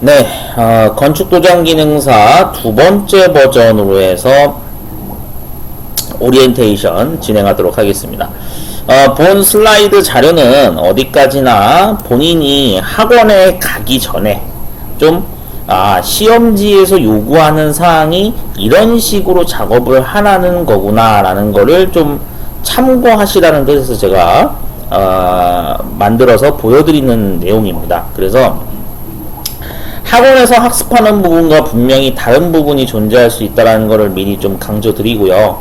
네, 건축도장 기능사 두 번째 버전으로 해서 오리엔테이션 진행하도록 하겠습니다. 본 슬라이드 자료는 어디까지나 본인이 학원에 가기 전에 좀 시험지에서 요구하는 사항이 이런 식으로 작업을 하라는 거구나 라는 거를 좀 참고하시라는 뜻에서 제가 만들어서 보여드리는 내용입니다. 그래서 학원에서 학습하는 부분과 분명히 다른 부분이 존재할 수 있다는 것을 미리 좀 강조드리고요.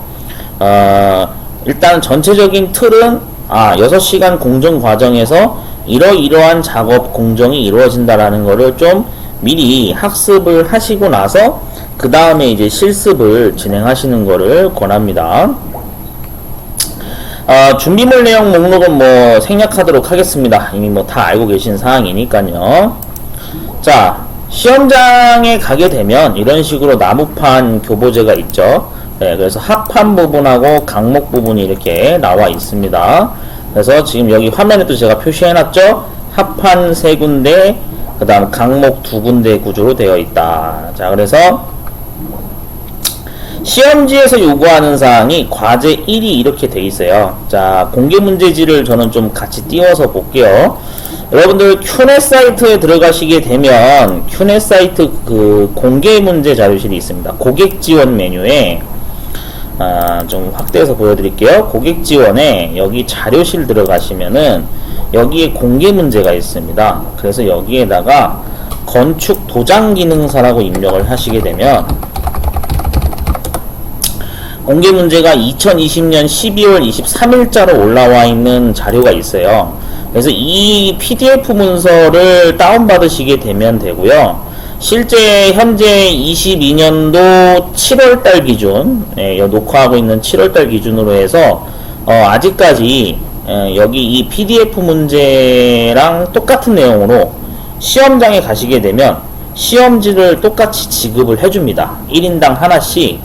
일단 전체적인 틀은 6시간 공정 과정에서 이러이러한 작업 공정이 이루어진다라는 것을 좀 미리 학습을 하시고 나서 그 다음에 이제 실습을 진행하시는 것을 권합니다. 준비물 내용 목록은 뭐 생략하도록 하겠습니다. 이미 뭐 다 알고 계신 사항이니까요. 자, 시험장에 가게 되면 이런 식으로 나무판 교보제가 있죠. 네, 그래서 합판 부분하고 강목 부분이 이렇게 나와 있습니다. 그래서 지금 여기 화면에도 제가 표시해놨죠. 합판 3군데, 그 다음 강목 2군데 구조로 되어 있다. 자, 그래서 시험지에서 요구하는 사항이 과제 1이 이렇게 돼 있어요. 자, 공개 문제지를 저는 좀 같이 띄워서 볼게요. 여러분들 큐넷 사이트에 들어가시게 되면 큐넷 사이트 그 공개 문제 자료실이 있습니다. 고객 지원 메뉴에 좀 확대해서 보여드릴게요. 고객 지원에 여기 자료실 들어가시면은 여기에 공개 문제가 있습니다. 그래서 여기에다가 건축 도장 기능사라고 입력을 하시게 되면 공개 문제가 2020년 12월 23일자로 올라와 있는 자료가 있어요. 그래서 이 PDF 문서를 다운받으시게 되면 되고요. 실제 현재 22년도 7월달 기준, 녹화하고 있는 7월달 기준으로 해서 아직까지 여기 이 PDF 문제랑 똑같은 내용으로 시험장에 가시게 되면 시험지를 똑같이 지급을 해줍니다. 1인당 하나씩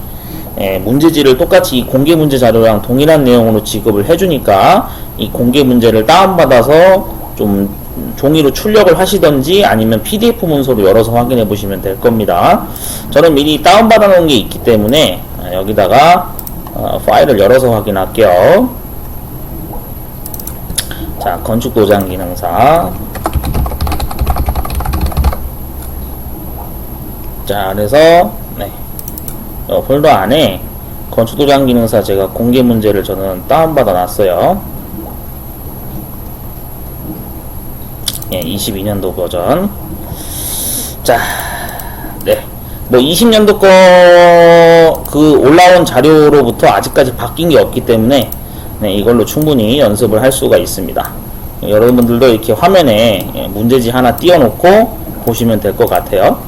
문제지를 똑같이 이 공개 문제 자료랑 동일한 내용으로 지급을 해주니까 이 공개 문제를 다운받아서 좀 종이로 출력을 하시던지 아니면 PDF 문서로 열어서 확인해 보시면 될 겁니다. 저는 미리 다운받아 놓은 게 있기 때문에 여기다가 파일을 열어서 확인할게요. 자, 건축도장 기능사. 자, 그래서 폴더 안에 건축도장 기능사 제가 공개 문제를 저는 다운받아 놨어요. 22년도 버전. 자, 뭐 20년도 거 그 올라온 자료로부터 아직까지 바뀐 게 없기 때문에 이걸로 충분히 연습을 할 수가 있습니다. 여러분들도 이렇게 화면에 문제지 하나 띄워놓고 보시면 될 것 같아요.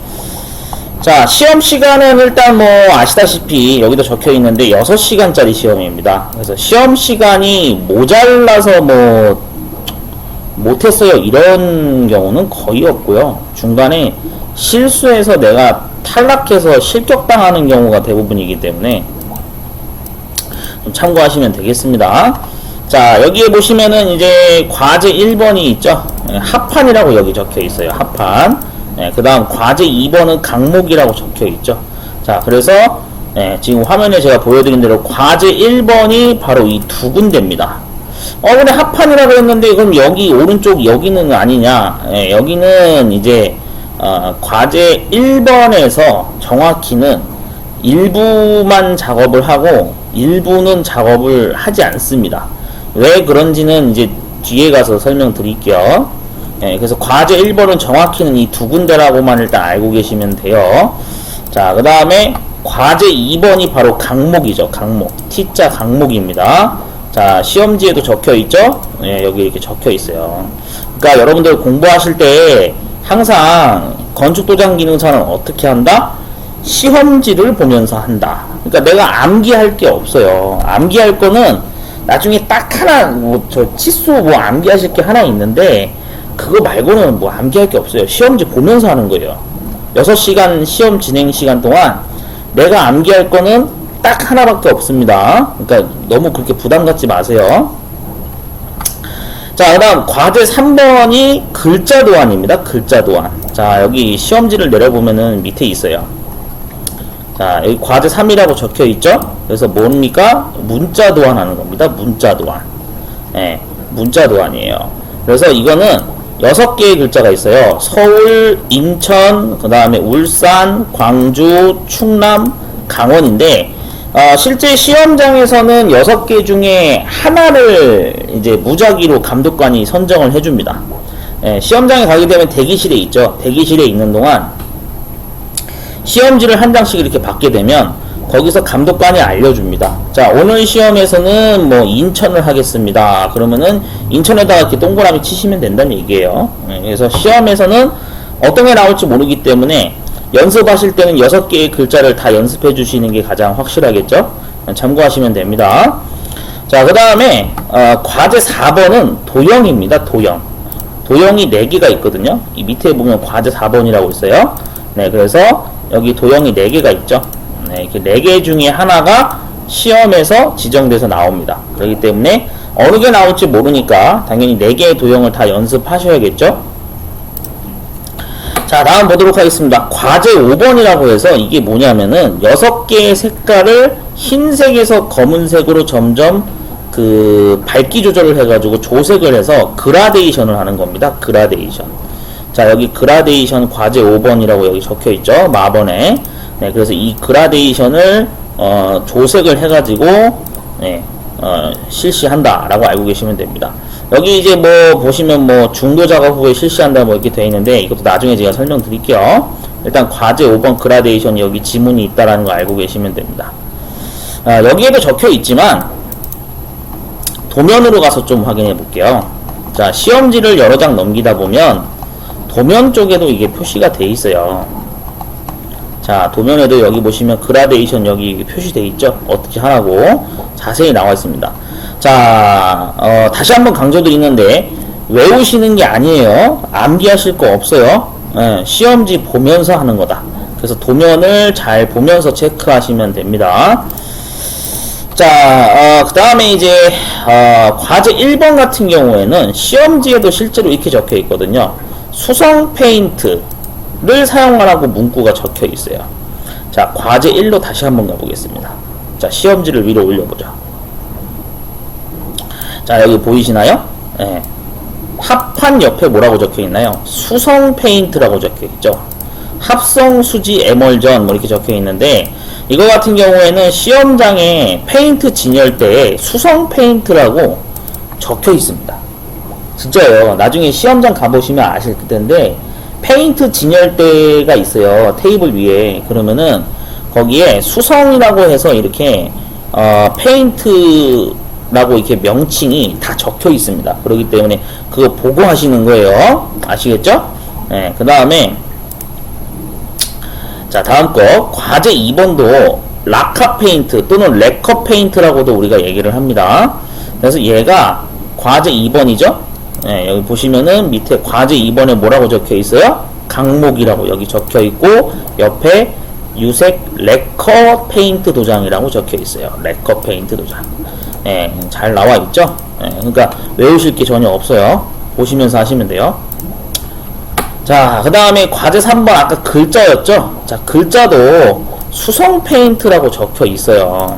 자, 시험 시간은 일단 뭐 아시다시피 여기도 적혀 있는데 6시간짜리 시험입니다. 그래서 시험 시간이 모자라서 뭐 못했어요 이런 경우는 거의 없고요. 중간에 실수해서 내가 탈락해서 실격당하는 경우가 대부분이기 때문에 좀 참고하시면 되겠습니다. 자, 여기에 보시면은 이제 과제 1번이 있죠. 합판이라고 여기 적혀 있어요. 합판. 그 다음 과제 2번은 강목이라고 적혀 있죠. 자, 그래서 지금 화면에 제가 보여드린 대로 과제 1번이 바로 이 두 군데입니다. 근데 합판이라고 했는데 그럼 여기 오른쪽 여기는 아니냐? 여기는 이제 과제 1번에서 정확히는 일부만 작업을 하고 일부는 작업을 하지 않습니다. 왜 그런지는 이제 뒤에 가서 설명드릴게요. 그래서 과제 1번은 정확히는 이 두 군데라고만 일단 알고 계시면 돼요. 자, 그 다음에 과제 2번이 바로 강목이죠. 강목. T자 강목입니다. 자, 시험지에도 적혀 있죠? 여기 이렇게 적혀 있어요. 그러니까 여러분들 공부하실 때 항상 건축도장 기능사는 어떻게 한다? 시험지를 보면서 한다. 그러니까 내가 암기할 게 없어요. 암기할 거는 나중에 딱 하나, 저 치수 암기하실 게 하나 있는데 그거 말고는 뭐 암기할 게 없어요. 시험지 보면서 하는 거예요. 6시간 시험 진행 시간 동안 내가 암기할 거는 딱 하나밖에 없습니다. 그러니까 너무 그렇게 부담 갖지 마세요. 자, 그 다음 과제 3번이 글자 도안입니다. 글자 도안. 자, 여기 시험지를 내려보면은 밑에 있어요. 자, 여기 과제 3이라고 적혀 있죠? 그래서 뭡니까? 문자 도안하는 겁니다. 문자 도안. 예, 문자 도안이에요. 그래서 이거는 6개의 글자가 있어요. 서울, 인천, 그 다음에 울산, 광주, 충남, 강원인데, 실제 시험장에서는 6개 중에 하나를 이제 무작위로 감독관이 선정을 해줍니다. 예, 시험장에 가게 되면 대기실에 있죠. 대기실에 있는 동안 시험지를 한 장씩 이렇게 받게 되면 거기서 감독관이 알려줍니다. 자, 오늘 시험에서는 뭐 인천을 하겠습니다. 그러면은 인천에다가 이렇게 동그라미 치시면 된다는 얘기예요. 예, 그래서 시험에서는 어떤 게 나올지 모르기 때문에 연습하실 때는 6개의 글자를 다 연습해 주시는 게 가장 확실하겠죠? 참고하시면 됩니다. 자, 그 다음에 과제 4번은 도형입니다. 도형. 도형이 4개가 있거든요. 이 밑에 보면 과제 4번이라고 있어요. 네, 그래서 여기 도형이 4개가 있죠. 네, 이렇게 4개 중에 하나가 시험에서 지정돼서 나옵니다. 그렇기 때문에 어느 게 나올지 모르니까 당연히 4개의 도형을 다 연습하셔야겠죠. 자, 다음 보도록 하겠습니다. 과제 5번이라고 해서 이게 뭐냐면은 6개의 색깔을 흰색에서 검은색으로 점점 그 밝기 조절을 해가지고 조색을 해서 그라데이션을 하는 겁니다. 그라데이션. 자, 여기 그라데이션 과제 5번이라고 여기 적혀 있죠. 마번에. 네, 그래서 이 그라데이션을 조색을 해가지고 네, 실시한다라고 알고 계시면 됩니다. 여기 이제 뭐 보시면 뭐 중도 작업 후에 실시한다 뭐 이렇게 되어 있는데 이것도 나중에 제가 설명드릴게요. 일단 과제 5번 그라데이션 여기 지문이 있다라는 거 알고 계시면 됩니다. 여기에도 적혀 있지만 도면으로 가서 좀 확인해 볼게요. 자, 시험지를 여러 장 넘기다 보면 도면 쪽에도 이게 표시가 돼 있어요. 자, 도면에도 여기 보시면 그라데이션 여기 표시돼 있죠. 어떻게 하라고 자세히 나와 있습니다. 자, 다시 한번 강조드리는데 외우시는 게 아니에요. 암기하실 거 없어요. 예, 시험지 보면서 하는 거다. 그래서 도면을 잘 보면서 체크하시면 됩니다. 자, 그 다음에 이제 과제 1번 같은 경우에는 시험지에도 실제로 이렇게 적혀 있거든요. 수성 페인트를 사용하라고 문구가 적혀 있어요. 자, 과제 1로 다시 한번 가보겠습니다. 자, 시험지를 위로 올려보자. 자, 여기 보이시나요? 네. 합판 옆에 뭐라고 적혀 있나요? 수성 페인트라고 적혀 있죠. 합성 수지 에멀전 뭐 이렇게 적혀 있는데 이거 같은 경우에는 시험장에 페인트 진열대에 수성 페인트라고 적혀 있습니다. 진짜요. 나중에 시험장 가보시면 아실 텐데 페인트 진열대가 있어요. 테이블 위에. 그러면은 거기에 수성이라고 해서 이렇게 페인트라고 이렇게 명칭이 다 적혀 있습니다. 그렇기 때문에 그거 보고 하시는 거예요. 아시겠죠? 네, 그 다음에 자, 다음 거 과제 2번도 라카 페인트 또는 레커 페인트라고도 우리가 얘기를 합니다. 그래서 얘가 과제 2번이죠. 네, 여기 보시면은 밑에 과제 2번에 뭐라고 적혀 있어요? 강목이라고 여기 적혀 있고 옆에 유색 레커 페인트 도장이라고 적혀 있어요. 레커 페인트 도장. 네, 잘 나와 있죠? 네, 그러니까 외우실 게 전혀 없어요. 보시면서 하시면 돼요. 자, 그 다음에 과제 3번 아까 글자였죠? 자, 글자도 수성 페인트라고 적혀 있어요.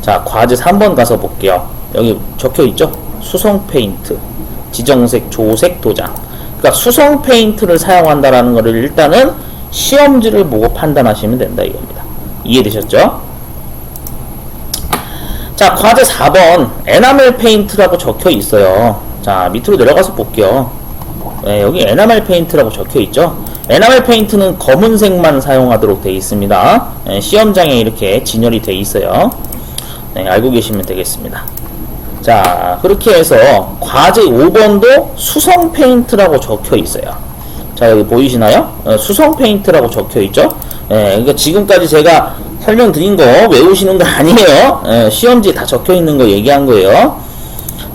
자, 과제 3번 가서 볼게요. 여기 적혀 있죠? 수성 페인트. 지정색, 조색, 도장. 그러니까 수성 페인트를 사용한다라는 것을 일단은 시험지를 보고 판단하시면 된다 이겁니다. 이해되셨죠? 자, 과제 4번 에나멜 페인트라고 적혀 있어요. 자, 밑으로 내려가서 볼게요. 네, 여기 에나멜 페인트라고 적혀 있죠. 에나멜 페인트는 검은색만 사용하도록 되어 있습니다. 네, 시험장에 이렇게 진열이 되어 있어요. 네, 알고 계시면 되겠습니다. 자, 그렇게 해서 과제 5번도 수성 페인트라고 적혀 있어요. 자, 여기 보이시나요? 수성 페인트라고 적혀 있죠. 그러니까 지금까지 제가 설명드린 거 외우시는 거 아니에요. 시험지에 다 적혀 있는 거 얘기한 거예요.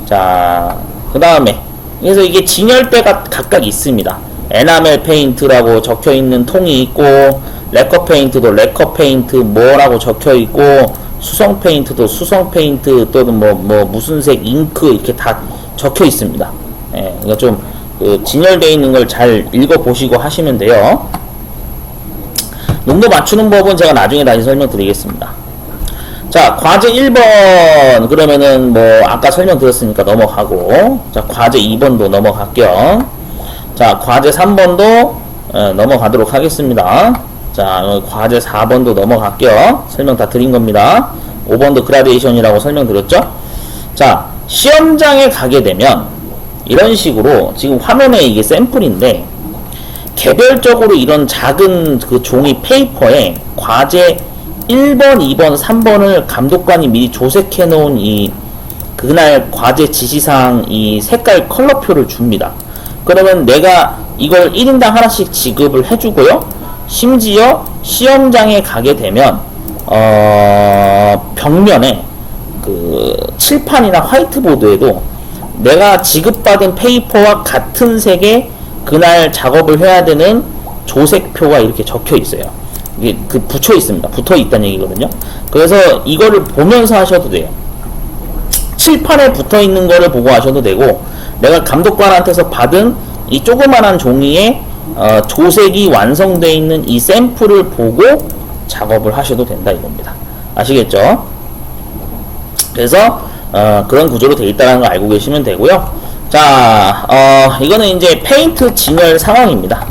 자, 그 다음에 그래서 이게 진열대가 각각 있습니다. 에나멜 페인트라고 적혀 있는 통이 있고, 레커 페인트도 레커 페인트 뭐라고 적혀 있고, 수성 페인트도 수성 페인트 또는 뭐 무슨 색 잉크 이렇게 다 적혀 있습니다. 그러니까 좀 진열되어 있는 걸 잘 읽어보시고 하시면 돼요. 농도 맞추는 법은 제가 나중에 다시 설명드리겠습니다. 자, 과제 1번 그러면은 뭐 아까 설명드렸으니까 넘어가고, 자, 과제 2번도 넘어갈게요. 자, 과제 3번도 넘어가도록 하겠습니다. 자, 과제 4번도 넘어갈게요. 설명 다 드린 겁니다. 5번도 그라데이션이라고 설명드렸죠. 자, 시험장에 가게 되면 이런 식으로, 지금 화면에 이게 샘플인데 개별적으로 이런 작은 그 종이 페이퍼에 과제 1번, 2번, 3번을 감독관이 미리 조색해 놓은 이 그날 과제 지시사항 이 색깔 컬러표를 줍니다. 그러면 내가 이걸 1인당 하나씩 지급을 해주고요. 심지어 시험장에 가게 되면 벽면에 그 칠판이나 화이트보드에도 내가 지급받은 페이퍼와 같은 색의 그날 작업을 해야 되는 조색표가 이렇게 적혀 있어요. 이게 붙여 있습니다. 붙어 있다는 얘기거든요. 그래서 이거를 보면서 하셔도 돼요. 칠판에 붙어 있는 거를 보고 하셔도 되고, 내가 감독관한테서 받은 이 조그만한 종이에 조색이 완성되어 있는 이 샘플을 보고 작업을 하셔도 된다 이겁니다. 아시겠죠? 그래서 그런 구조로 되어 있다는 걸 알고 계시면 되고요. 자, 이거는 이제 페인트 진열 상황입니다.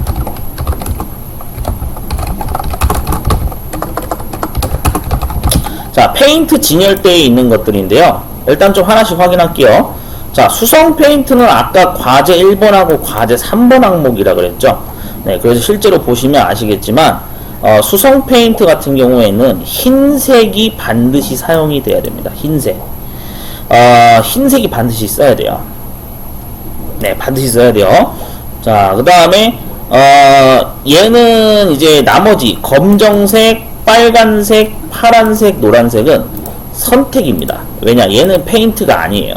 자, 페인트 진열대에 있는 것들인데요. 일단 좀 하나씩 확인할게요. 자, 수성 페인트는 아까 과제 1번하고 과제 3번 항목이라 그랬죠. 네, 그래서 실제로 보시면 아시겠지만 수성 페인트 같은 경우에는 흰색이 반드시 사용이 돼야 됩니다. 흰색. 흰색이 반드시 써야 돼요. 네, 반드시 써야 돼요. 자, 그 다음에 얘는 이제 나머지 검정색, 빨간색, 파란색, 노란색은 선택입니다. 왜냐? 얘는 페인트가 아니에요.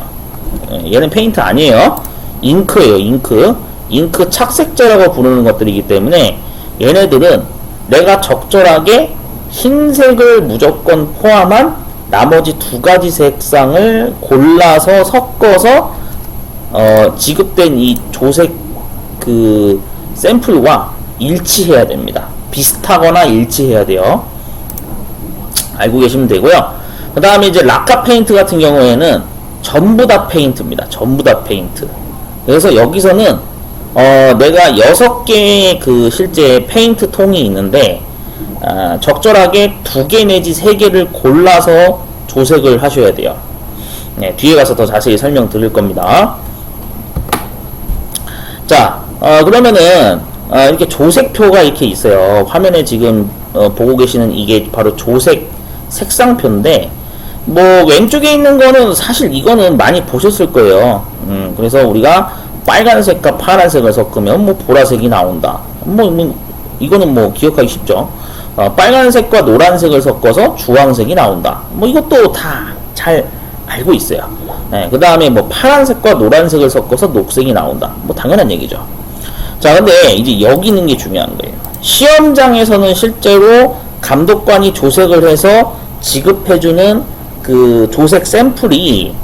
얘는 페인트 아니에요. 잉크예요, 잉크. 잉크 착색제라고 부르는 것들이기 때문에 얘네들은 내가 적절하게 흰색을 무조건 포함한 나머지 두 가지 색상을 골라서 섞어서 지급된 이 조색 그 샘플과 일치해야 됩니다. 비슷하거나 일치해야 돼요. 알고 계시면 되고요. 그 다음에 이제 라카 페인트 같은 경우에는 전부 다 페인트입니다. 전부 다 페인트. 그래서 여기서는 내가 6개의 그 실제 페인트 통이 있는데 적절하게 2개 내지 3개를 골라서 조색을 하셔야 돼요. 네, 뒤에 가서 더 자세히 설명드릴 겁니다. 자, 그러면은 이렇게 조색표가 이렇게 있어요. 화면에 지금 보고 계시는 이게 바로 조색 색상표인데, 뭐 왼쪽에 있는 거는 사실 이거는 많이 보셨을 거예요. 그래서 우리가 빨간색과 파란색을 섞으면 뭐 보라색이 나온다. 이거는 뭐 기억하기 쉽죠. 빨간색과 노란색을 섞어서 주황색이 나온다. 뭐 이것도 다 잘 알고 있어요. 네, 그 다음에 뭐 파란색과 노란색을 섞어서 녹색이 나온다. 뭐 당연한 얘기죠. 자, 근데 이제 여기 있는 게 중요한 거예요. 시험장에서는 실제로 감독관이 조색을 해서 지급해주는 그 조색 샘플이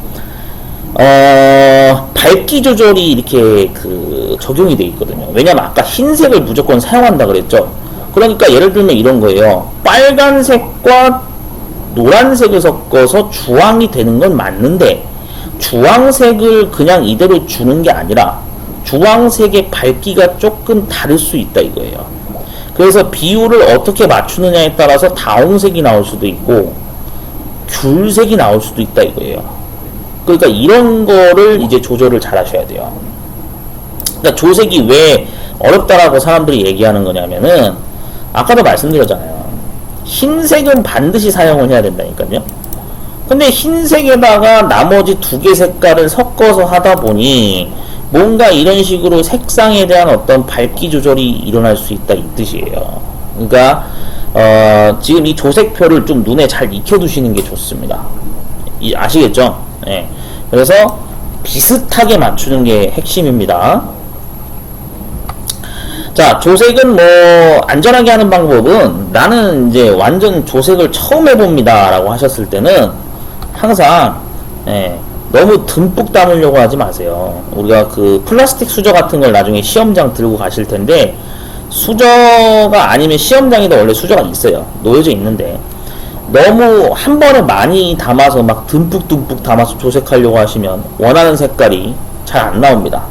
밝기 조절이 이렇게 그 적용이 돼 있거든요. 왜냐면 아까 흰색을 무조건 사용한다 그랬죠. 그러니까 예를 들면 이런 거예요. 빨간색과 노란색을 섞어서 주황이 되는 건 맞는데 주황색을 그냥 이대로 주는 게 아니라 주황색의 밝기가 조금 다를 수 있다 이거예요. 그래서 비율을 어떻게 맞추느냐에 따라서 다홍색이 나올 수도 있고 귤색이 나올 수도 있다 이거예요. 그러니까 이런 거를 이제 조절을 잘 하셔야 돼요. 그러니까 조색이 왜 어렵다라고 사람들이 얘기하는 거냐면은 아까도 말씀드렸잖아요. 흰색은 반드시 사용을 해야 된다니까요. 근데 흰색에다가 나머지 2개 색깔을 섞어서 하다 보니 뭔가 이런 식으로 색상에 대한 어떤 밝기 조절이 일어날 수 있다 이 뜻이에요. 그러니까 지금 이 조색표를 좀 눈에 잘 익혀두시는 게 좋습니다. 아시겠죠? 네. 그래서 비슷하게 맞추는 게 핵심입니다. 자, 조색은 뭐 안전하게 하는 방법은, 나는 이제 완전 조색을 처음 해봅니다 라고 하셨을 때는 항상 너무 듬뿍 담으려고 하지 마세요. 우리가 그 플라스틱 수저 같은 걸 나중에 시험장 들고 가실 텐데, 수저가 아니면 시험장에도 원래 수저가 있어요. 놓여져 있는데, 너무 한 번에 많이 담아서 막 듬뿍 담아서 조색하려고 하시면 원하는 색깔이 잘 안 나옵니다.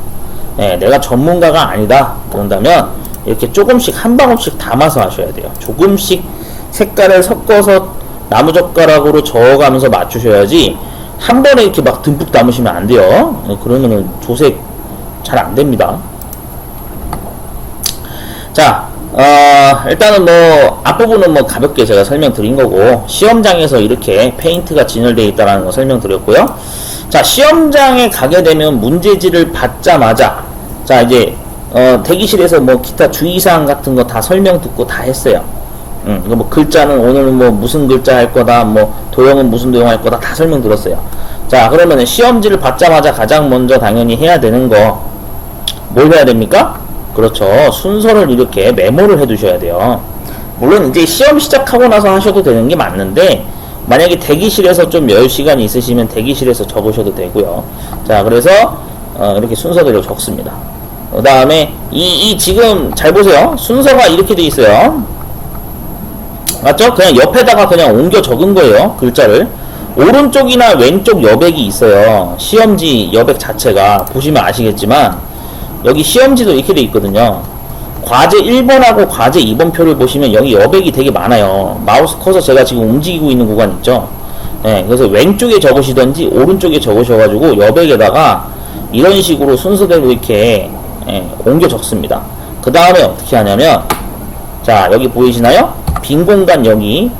예, 내가 전문가가 아니다 그런다면 이렇게 조금씩 한 방울씩 담아서 하셔야 돼요. 조금씩 색깔을 섞어서 나무젓가락으로 저어가면서 맞추셔야지 한 번에 이렇게 막 듬뿍 담으시면 안 돼요. 예, 그러면은 조색 잘 안 됩니다. 자, 일단은 뭐 앞부분은 뭐 가볍게 제가 설명드린 거고, 시험장에서 이렇게 페인트가 진열되어 있다는 거 설명드렸고요. 자, 시험장에 가게 되면 문제지를 받자마자, 자, 이제 대기실에서 뭐 기타 주의사항 같은 거 다 설명 듣고 다 했어요. 이거 뭐 글자는 오늘은 뭐 무슨 글자 할 거다, 뭐 도형은 무슨 도형 할 거다 다 설명 들었어요. 자, 그러면 시험지를 받자마자 가장 먼저 당연히 해야 되는 거 뭘 해야 됩니까? 그렇죠. 순서를 이렇게 메모를 해 두셔야 돼요. 물론 이제 시험 시작하고 나서 하셔도 되는 게 맞는데, 만약에 대기실에서 좀 여유 시간이 있으시면 대기실에서 적으셔도 되고요. 자, 그래서 이렇게 순서대로 적습니다. 그 다음에 이 지금 잘 보세요. 순서가 이렇게 돼 있어요. 맞죠? 그냥 옆에다가 그냥 옮겨 적은 거예요. 글자를. 오른쪽이나 왼쪽 여백이 있어요. 시험지 여백 자체가 보시면 아시겠지만 여기 시험지도 이렇게 돼 있거든요. 과제 1번하고 과제 2번 표를 보시면 여기 여백이 되게 많아요. 마우스 커서 제가 지금 움직이고 있는 구간 있죠. 예, 그래서 왼쪽에 적으시던지 오른쪽에 적으셔가지고 여백에다가 이런 식으로 순서대로 이렇게 옮겨 적습니다. 그 다음에 어떻게 하냐면, 자, 여기 보이시나요? 빈 공간 여기,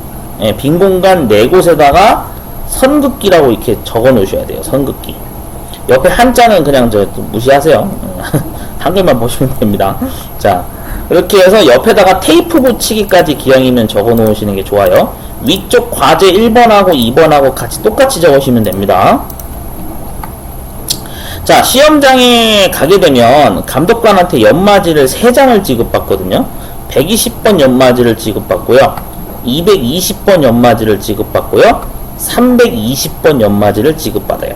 빈 공간 4곳에다가 선긋기라고 이렇게 적어 놓으셔야 돼요. 선긋기. 옆에 한자는 그냥 무시하세요. 한글만 보시면 됩니다. 자, 이렇게 해서 옆에다가 테이프 붙이기까지 기왕이면 적어 놓으시는 게 좋아요. 위쪽 과제 1번하고 2번하고 같이 똑같이 적으시면 됩니다. 자, 시험장에 가게 되면 감독관한테 연마지를 3장을 지급받거든요. 120번 연마지를 지급받고요. 220번 연마지를 지급받고요. 320번 연마지를 지급받아요.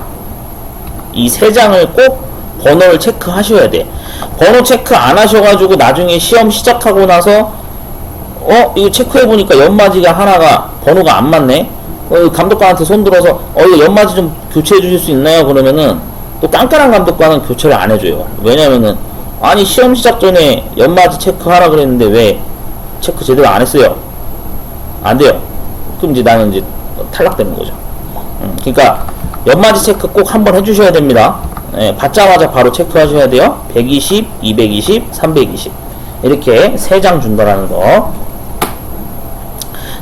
이 3장을 꼭 번호를 체크하셔야 돼. 번호 체크 안 하셔가지고 나중에 시험 시작하고 나서 이거 체크해보니까 연마지가 하나가 번호가 안 맞네. 감독관한테 손들어서 이거 연마지 좀 교체해 주실 수 있나요? 그러면은 또 깐깐한 감독관은 교체를 안 해줘요. 왜냐면은 아니 시험 시작 전에 연마지 체크하라 그랬는데 왜 체크 제대로 안 했어요? 안 돼요. 그럼 이제 나는 이제 탈락되는 거죠. 그러니까 연마지 체크 꼭 한번 해주셔야 됩니다. 받자마자 바로 체크하셔야 돼요. 120, 220, 320 이렇게 3장 준다라는 거.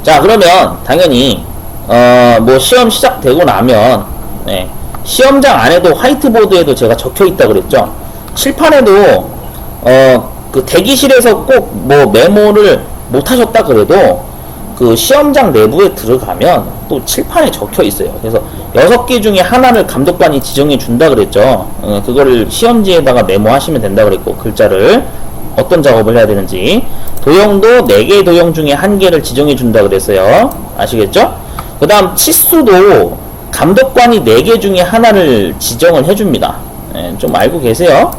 자, 그러면 당연히 뭐 시험 시작되고 나면 시험장 안에도 화이트보드에도 제가 적혀 있다 그랬죠. 칠판에도 그 대기실에서 꼭 뭐 메모를 못 하셨다 그래도 그 시험장 내부에 들어가면 또 칠판에 적혀 있어요. 그래서 6개 중에 하나를 감독관이 지정해 준다 그랬죠. 그거를 시험지에다가 메모하시면 된다 그랬고, 글자를 어떤 작업을 해야 되는지. 도형도 4개의 도형 중에 1개를 지정해 준다 그랬어요. 아시겠죠? 그 다음 치수도 감독관이 4개 중에 하나를 지정을 해줍니다. 좀 알고 계세요?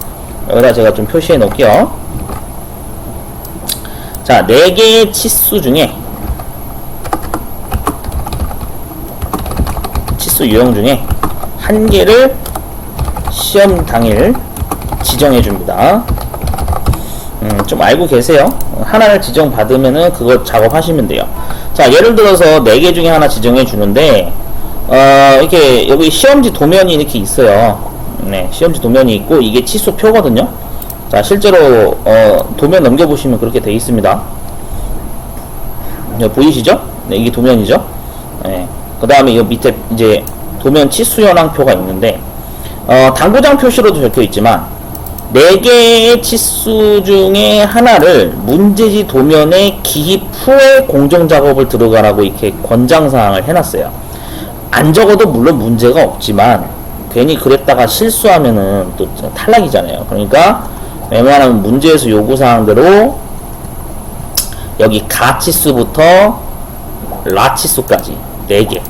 여기다 제가 좀 표시해 놓을게요. 자, 4개의 치수 중에 치수 유형 중에 1개를 시험 당일 지정해 줍니다. 좀 알고 계세요? 하나를 지정받으면은 그거 작업하시면 돼요. 자, 예를 들어서 4개 중에 하나 지정해 주는데 이렇게 여기 시험지 도면이 이렇게 있어요. 네, 시험지 도면이 있고 이게 치수표거든요. 자, 실제로 도면 넘겨보시면 그렇게 돼 있습니다. 보이시죠? 네, 이게 도면이죠. 네. 그 다음에 이 밑에 이제 도면 치수 현황표가 있는데 당구장 표시로도 적혀 있지만 4개의 치수 중에 하나를 문제지 도면에 기입 후에 공정작업을 들어가라고 이렇게 권장사항을 해놨어요. 안 적어도 물론 문제가 없지만 괜히 그랬다가 실수하면은 또 탈락이잖아요. 그러니까 웬만하면 문제에서 요구사항대로 여기 가치수부터 라치수까지 4개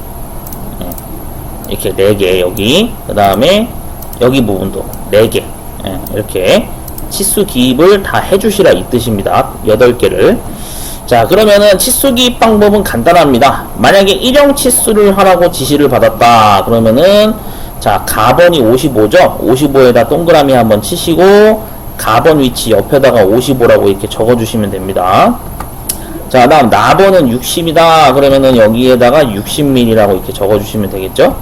이렇게 4개 여기, 그 다음에 여기 부분도 4개. 예, 이렇게 치수 기입을 다 해주시라 이 뜻입니다. 8개를. 자, 그러면은 치수 기입 방법은 간단합니다. 만약에 일형 치수를 하라고 지시를 받았다 그러면은, 자, 가번이 55죠. 55에다 동그라미 한번 치시고 가번 위치 옆에다가 55라고 이렇게 적어주시면 됩니다. 자, 다음 나번은 60이다 그러면은 여기에다가 60mm라고 이렇게 적어주시면 되겠죠.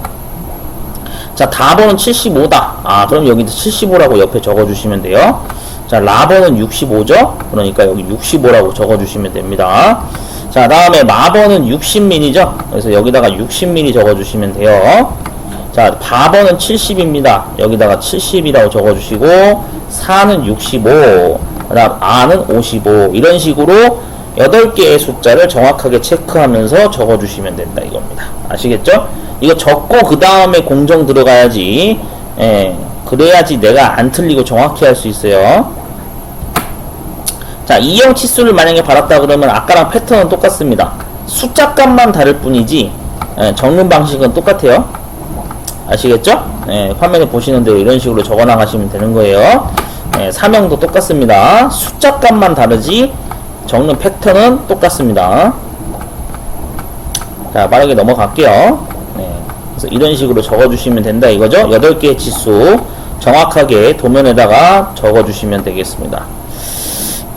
자, 다번은 75다. 그럼 여기도 75라고 옆에 적어주시면 돼요. 자, 라번은 65죠. 그러니까 여기 65라고 적어주시면 됩니다. 자, 다음에 마번은 60mm죠. 그래서 여기다가 60mm 적어주시면 돼요. 자, 바번은 70입니다. 여기다가 70이라고 적어주시고, 사는 65, 그 다음 아는 55, 이런 식으로 8개의 숫자를 정확하게 체크하면서 적어주시면 된다 이겁니다. 아시겠죠? 이거 적고 그 다음에 공정 들어가야지, 예, 그래야지 내가 안 틀리고 정확히 할 수 있어요. 자, 이형 치수를 만약에 받았다 그러면 아까랑 패턴은 똑같습니다. 숫자 값만 다를 뿐이지, 예, 적는 방식은 똑같아요. 아시겠죠? 예, 화면에 보시는 대로 이런 식으로 적어 나가시면 되는 거예요. 예, 사명도 똑같습니다. 숫자 값만 다르지 적는 패턴은 똑같습니다. 자, 빠르게 넘어갈게요. 네, 그래서 이런 식으로 적어주시면 된다 이거죠. 8개의 치수 정확하게 도면에다가 적어주시면 되겠습니다.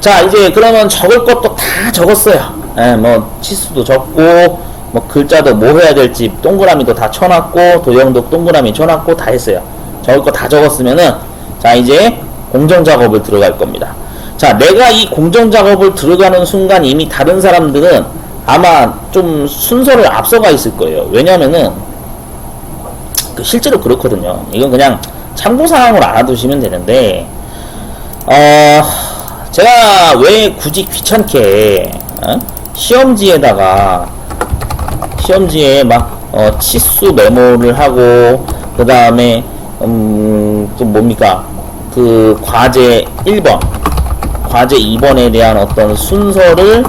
자, 이제 그러면 적을 것도 다 적었어요. 예, 뭐 치수도 적고 뭐 글자도 뭐 해야 될지 동그라미도 다 쳐놨고 도형도 동그라미 쳐놨고 다 했어요. 적을 거 다 적었으면은, 자, 이제 공정 작업을 들어갈 겁니다. 자, 내가 이 공정 작업을 들어가는 순간 이미 다른 사람들은 아마 좀 순서를 앞서가 있을 거예요. 왜냐면은 실제로 그렇거든요. 이건 그냥 참고사항으로 알아두시면 되는데, 제가 왜 굳이 귀찮게 시험지에다가 막 치수 메모를 하고, 그 다음에 또 뭡니까, 그 과제 1번 과제 2번에 대한 어떤 순서를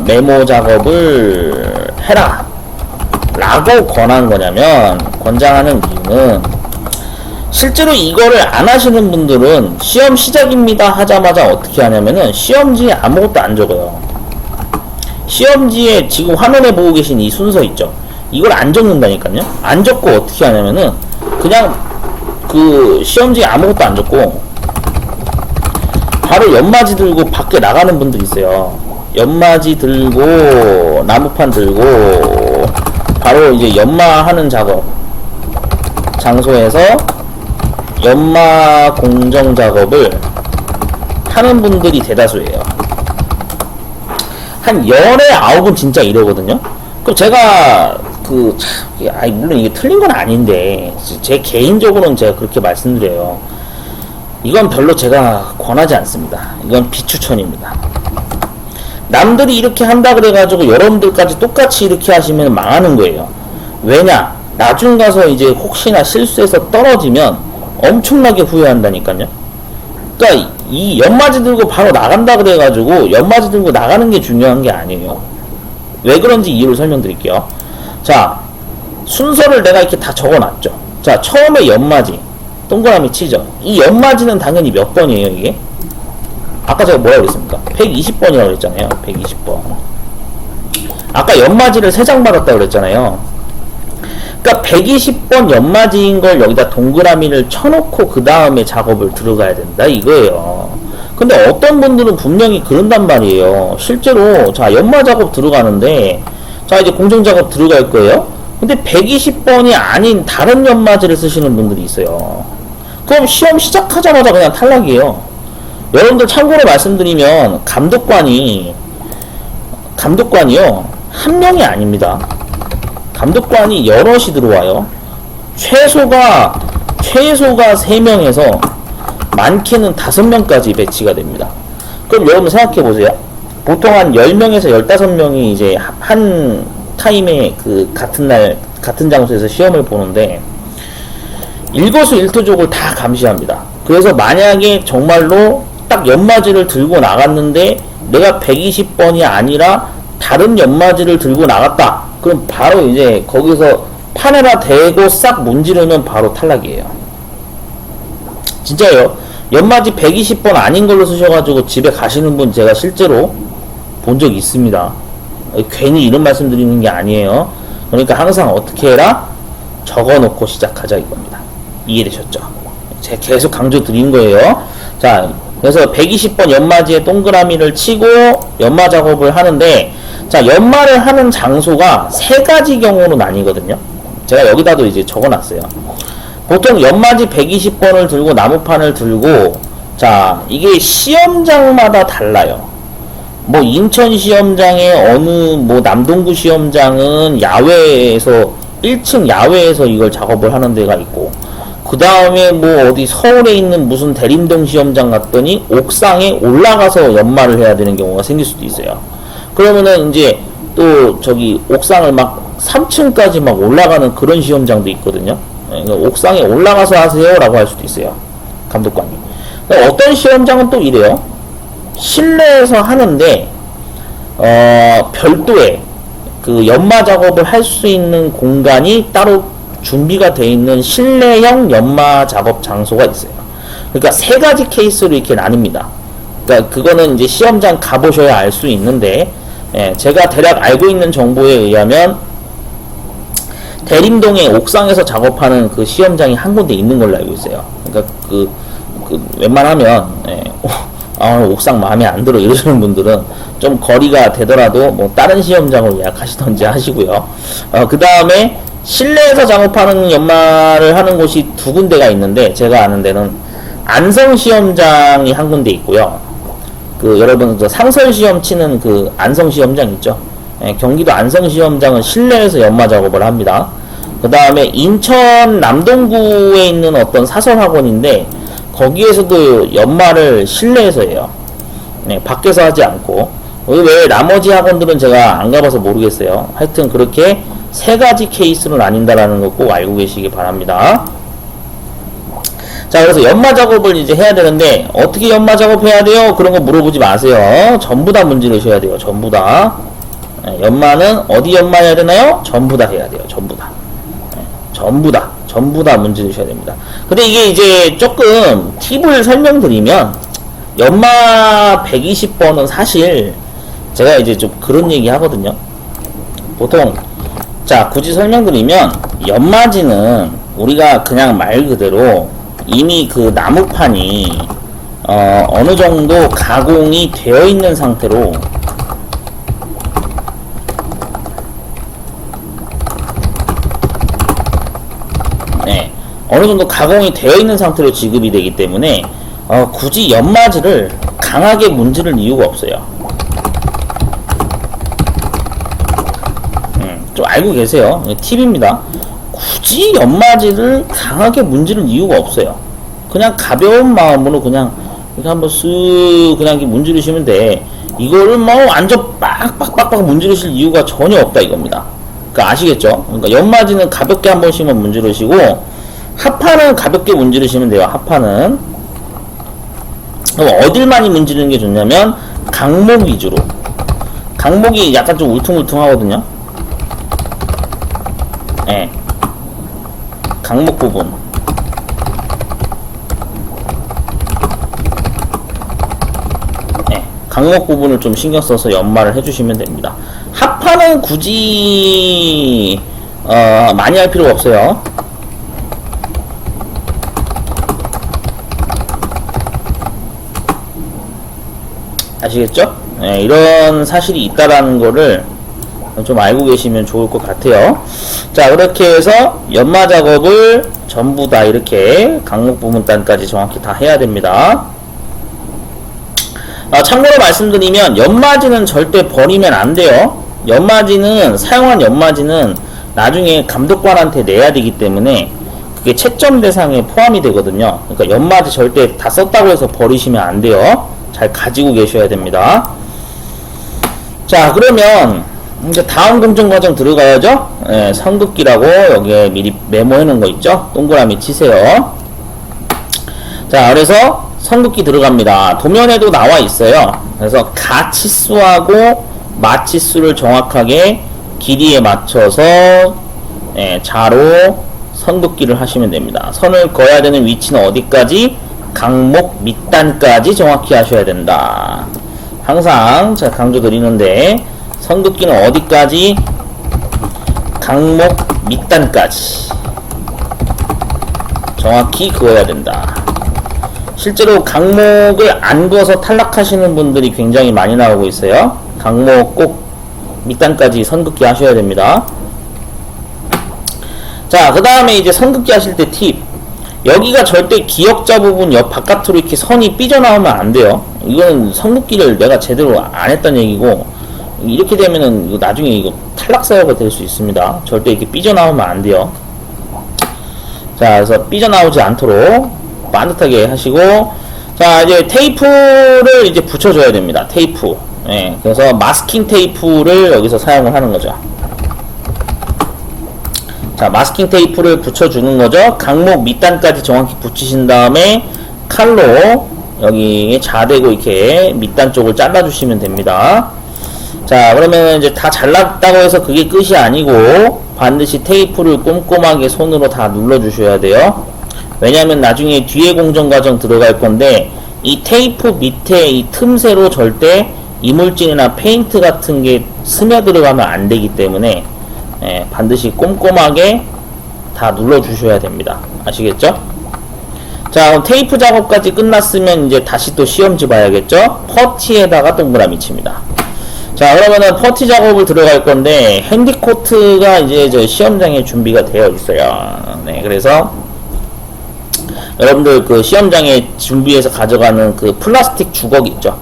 메모 작업을 해라 라고 권한 거냐면, 권장하는 이유는, 실제로 이거를 안 하시는 분들은 시험 시작입니다 하자마자 어떻게 하냐면은 시험지에 아무것도 안 적어요. 시험지에 지금 화면에 보고 계신 이 순서 있죠, 이걸 안 적는다니까요. 안 적고 어떻게 하냐면은 그냥 그 시험지에 아무것도 안 적고 바로 연마지 들고 밖에 나가는 분들 있어요. 연마지 들고 나무판 들고 바로 이제 연마하는 작업 장소에서 연마 공정 작업을 하는 분들이 대다수예요. 한 10에 9은 진짜 이러거든요. 그럼 제가 물론 이게 틀린 건 아닌데 제 개인적으로는 제가 그렇게 말씀드려요. 이건 별로 제가 권하지 않습니다. 이건 비추천입니다. 남들이 이렇게 한다 그래가지고 여러분들까지 똑같이 이렇게 하시면 망하는 거예요. 왜냐? 나중 가서 이제 혹시나 실수해서 떨어지면 엄청나게 후회한다니까요. 그러니까 이 연마지 들고 바로 나간다 그래가지고 연마지 들고 나가는 게 중요한 게 아니에요. 왜 그런지 이유를 설명드릴게요. 자, 순서를 내가 이렇게 다 적어놨죠. 자, 처음에 연마지 동그라미 치죠. 이 연마지는 당연히 몇 번이에요, 이게? 아까 제가 뭐라고 그랬습니까? 120번이라고 그랬잖아요. 120번. 아까 연마지를 3장 받았다고 그랬잖아요. 그러니까 120번 연마지인 걸 여기다 동그라미를 쳐놓고 그 다음에 작업을 들어가야 된다 이거예요. 근데 어떤 분들은 분명히 그런단 말이에요. 실제로 자, 연마 작업 들어가는데, 자, 이제 공정 작업 들어갈 거예요. 근데 120번이 아닌 다른 연마지를 쓰시는 분들이 있어요. 그럼 시험 시작하자마자 그냥 탈락이에요. 여러분들 참고로 말씀드리면 감독관이요 한 명이 아닙니다. 감독관이 여럿이 들어와요. 최소가 3명에서 많게는 5명까지 배치가 됩니다. 그럼 여러분 생각해보세요. 보통 한 10명에서 15명이 이제 한 타임에 그 같은 날 같은 장소에서 시험을 보는데 일거수일투족을 다 감시합니다. 그래서 만약에 정말로 딱 연마지를 들고 나갔는데 내가 120번이 아니라 다른 연마지를 들고 나갔다. 그럼 바로 이제 거기서 판에다 대고 싹 문지르면 바로 탈락이에요. 진짜요. 연마지 120번 아닌 걸로 쓰셔가지고 집에 가시는 분 제가 실제로 본 적이 있습니다. 괜히 이런 말씀 드리는 게 아니에요. 그러니까 항상 어떻게 해라? 적어놓고 시작하자 이겁니다. 이해되셨죠? 제가 계속 강조 드린 거예요. 자, 그래서 120번 연마지에 동그라미를 치고 연마 작업을 하는데, 자, 연마를 하는 장소가 세 가지 경우로 나뉘거든요. 제가 여기다도 이제 적어놨어요. 보통 연마지 120번을 들고 나무판을 들고, 자, 이게 시험장마다 달라요. 뭐 인천 시험장에 어느 뭐 남동구 시험장은 야외에서 1층 야외에서 이걸 작업을 하는 데가 있고, 그 다음에 뭐 어디 서울에 있는 무슨 대림동 시험장 갔더니 옥상에 올라가서 연마를 해야 되는 경우가 생길 수도 있어요. 그러면은 이제 또 저기 옥상을 막 3층까지 막 올라가는 그런 시험장도 있거든요. 그러니까 옥상에 올라가서 하세요 라고 할 수도 있어요, 감독관이. 어떤 시험장은 또 이래요. 실내에서 하는데 별도의 그 연마 작업을 할 수 있는 공간이 따로 준비가 되어 있는 실내형 연마 작업 장소가 있어요. 그러니까 세 가지 케이스로 이렇게 나뉩니다. 그러니까 그거는 이제 시험장 가보셔야 알 수 있는데, 제가 대략 알고 있는 정보에 의하면 대림동에 옥상에서 작업하는 그 시험장이 한 군데 있는 걸로 알고 있어요. 그러니까 웬만하면 옥상 마음에 안 들어 이러시는 분들은 좀 거리가 되더라도 뭐 다른 시험장으로 예약하시던지 하시고요. 그 다음에 실내에서 작업하는 연마를 하는 곳이 두 군데가 있는데, 제가 아는 데는 안성 시험장이 한 군데 있고요. 여러분 상설 시험 치는 그 안성 시험장 있죠. 경기도 안성 시험장은 실내에서 연마 작업을 합니다. 그 다음에 인천 남동구에 있는 어떤 사설 학원인데 거기에서도 연마를 실내에서 해요. 밖에서 하지 않고. 왜 나머지 학원들은 제가 안 가봐서 모르겠어요. 하여튼 그렇게 세 가지 케이스로 나뉜다라는 거 꼭 알고 계시기 바랍니다. 자, 그래서 연마 작업을 이제 해야 되는데 어떻게 연마 작업해야 돼요? 그런 거 물어보지 마세요. 전부 다 문지르셔야 돼요. 전부 다. 연마는 어디 연마해야 되나요? 전부 다 해야 돼요. 전부 다. 전부 다 문지르셔야 됩니다. 근데 이게 이제 조금 팁을 설명드리면, 연마 120번은 사실 제가 이제 좀 그런 얘기 하거든요. 보통 자, 굳이 설명드리면 연마지는 우리가 그냥 말 그대로 이미 그 나무판이 어느 정도 가공이 되어 있는 상태로 어느 정도 가공이 되어 있는 상태로 지급이 되기 때문에 굳이 연마지를 강하게 문지를 이유가 없어요. 좀 알고 계세요. 팁입니다. 굳이 연마지를 강하게 문지를 이유가 없어요. 그냥 가벼운 마음으로 그냥 이렇게 한번 쓱 그냥 이렇게 문지르시면 돼. 이거를 뭐 완전 빡빡빡빡 문지르실 이유가 전혀 없다 이겁니다. 그러니까 아시겠죠? 그러니까 연마지는 가볍게 한 번씩만 문지르시고 하판은 가볍게 문지르시면 돼요. 하판은. 그럼 어딜 많이 문지르는 게 좋냐면 강목 위주로. 강목이 약간 좀 울퉁불퉁하거든요. 강목 부분. 강목 부분을 좀 신경 써서 연마를 해주시면 됩니다. 하판은 굳이 많이 할 필요가 없어요. 아시겠죠? 이런 사실이 있다라는 거를 좀 알고 계시면 좋을 것 같아요. 자, 그렇게 해서 연마 작업을 전부 다 이렇게 강목 부분단까지 정확히 다 해야 됩니다. 참고로 말씀드리면 연마지는 절대 버리면 안 돼요. 연마지는, 사용한 연마지는 나중에 감독관한테 내야 되기 때문에 그게 채점 대상에 포함이 되거든요. 그러니까 연마지 절대 다 썼다고 해서 버리시면 안 돼요. 잘 가지고 계셔야 됩니다. 자, 그러면 이제 다음 공정 과정 들어가야죠. 선긋기라고 여기에 미리 메모해 놓은 거 있죠. 동그라미 치세요. 자, 그래서 선긋기 들어갑니다. 도면에도 나와 있어요. 그래서 가치수하고 마치수를 정확하게 길이에 맞춰서 자로 선긋기를 하시면 됩니다. 선을 그어야 되는 위치는 어디까지? 강목 밑단까지 정확히 하셔야 된다. 항상 제가 강조 드리는데 선긋기는 어디까지? 강목 밑단까지 정확히 그어야 된다. 실제로 강목을 안 그어서 탈락하시는 분들이 굉장히 많이 나오고 있어요. 강목 꼭 밑단까지 선긋기 하셔야 됩니다. 자, 그 다음에 이제 선긋기 하실 때 팁. 여기가 절대 기역자 부분 옆 바깥으로 이렇게 선이 삐져나오면 안 돼요. 이건 선긋기를 내가 제대로 안 했다는 얘기고, 이렇게 되면은 이거 나중에 이거 탈락사유가 될 수 있습니다. 절대 이렇게 삐져나오면 안 돼요. 자, 그래서 삐져나오지 않도록 반듯하게 하시고, 자, 이제 테이프를 이제 붙여줘야 됩니다. 테이프. 그래서 마스킹 테이프를 여기서 사용을 하는 거죠. 자, 마스킹 테이프를 붙여주는 거죠. 강목 밑단까지 정확히 붙이신 다음에 칼로 여기 자대고 이렇게 밑단 쪽을 잘라주시면 됩니다. 자, 그러면 이제 다 잘랐다고 해서 그게 끝이 아니고 반드시 테이프를 꼼꼼하게 손으로 다 눌러주셔야 돼요. 왜냐하면 나중에 뒤에 공정 과정 들어갈 건데 이 테이프 밑에 이 틈새로 절대 이물질이나 페인트 같은 게 스며들어가면 안 되기 때문에 반드시 꼼꼼하게 다 눌러주셔야 됩니다. 아시겠죠? 자, 그럼 테이프 작업까지 끝났으면 이제 다시 또 시험지 봐야겠죠? 퍼티에다가 동그라미 칩니다. 자, 그러면은 퍼티 작업을 들어갈 건데 핸디코트가 이제 저 시험장에 준비가 되어 있어요. 그래서 여러분들 그 시험장에 준비해서 가져가는 그 플라스틱 주걱 있죠?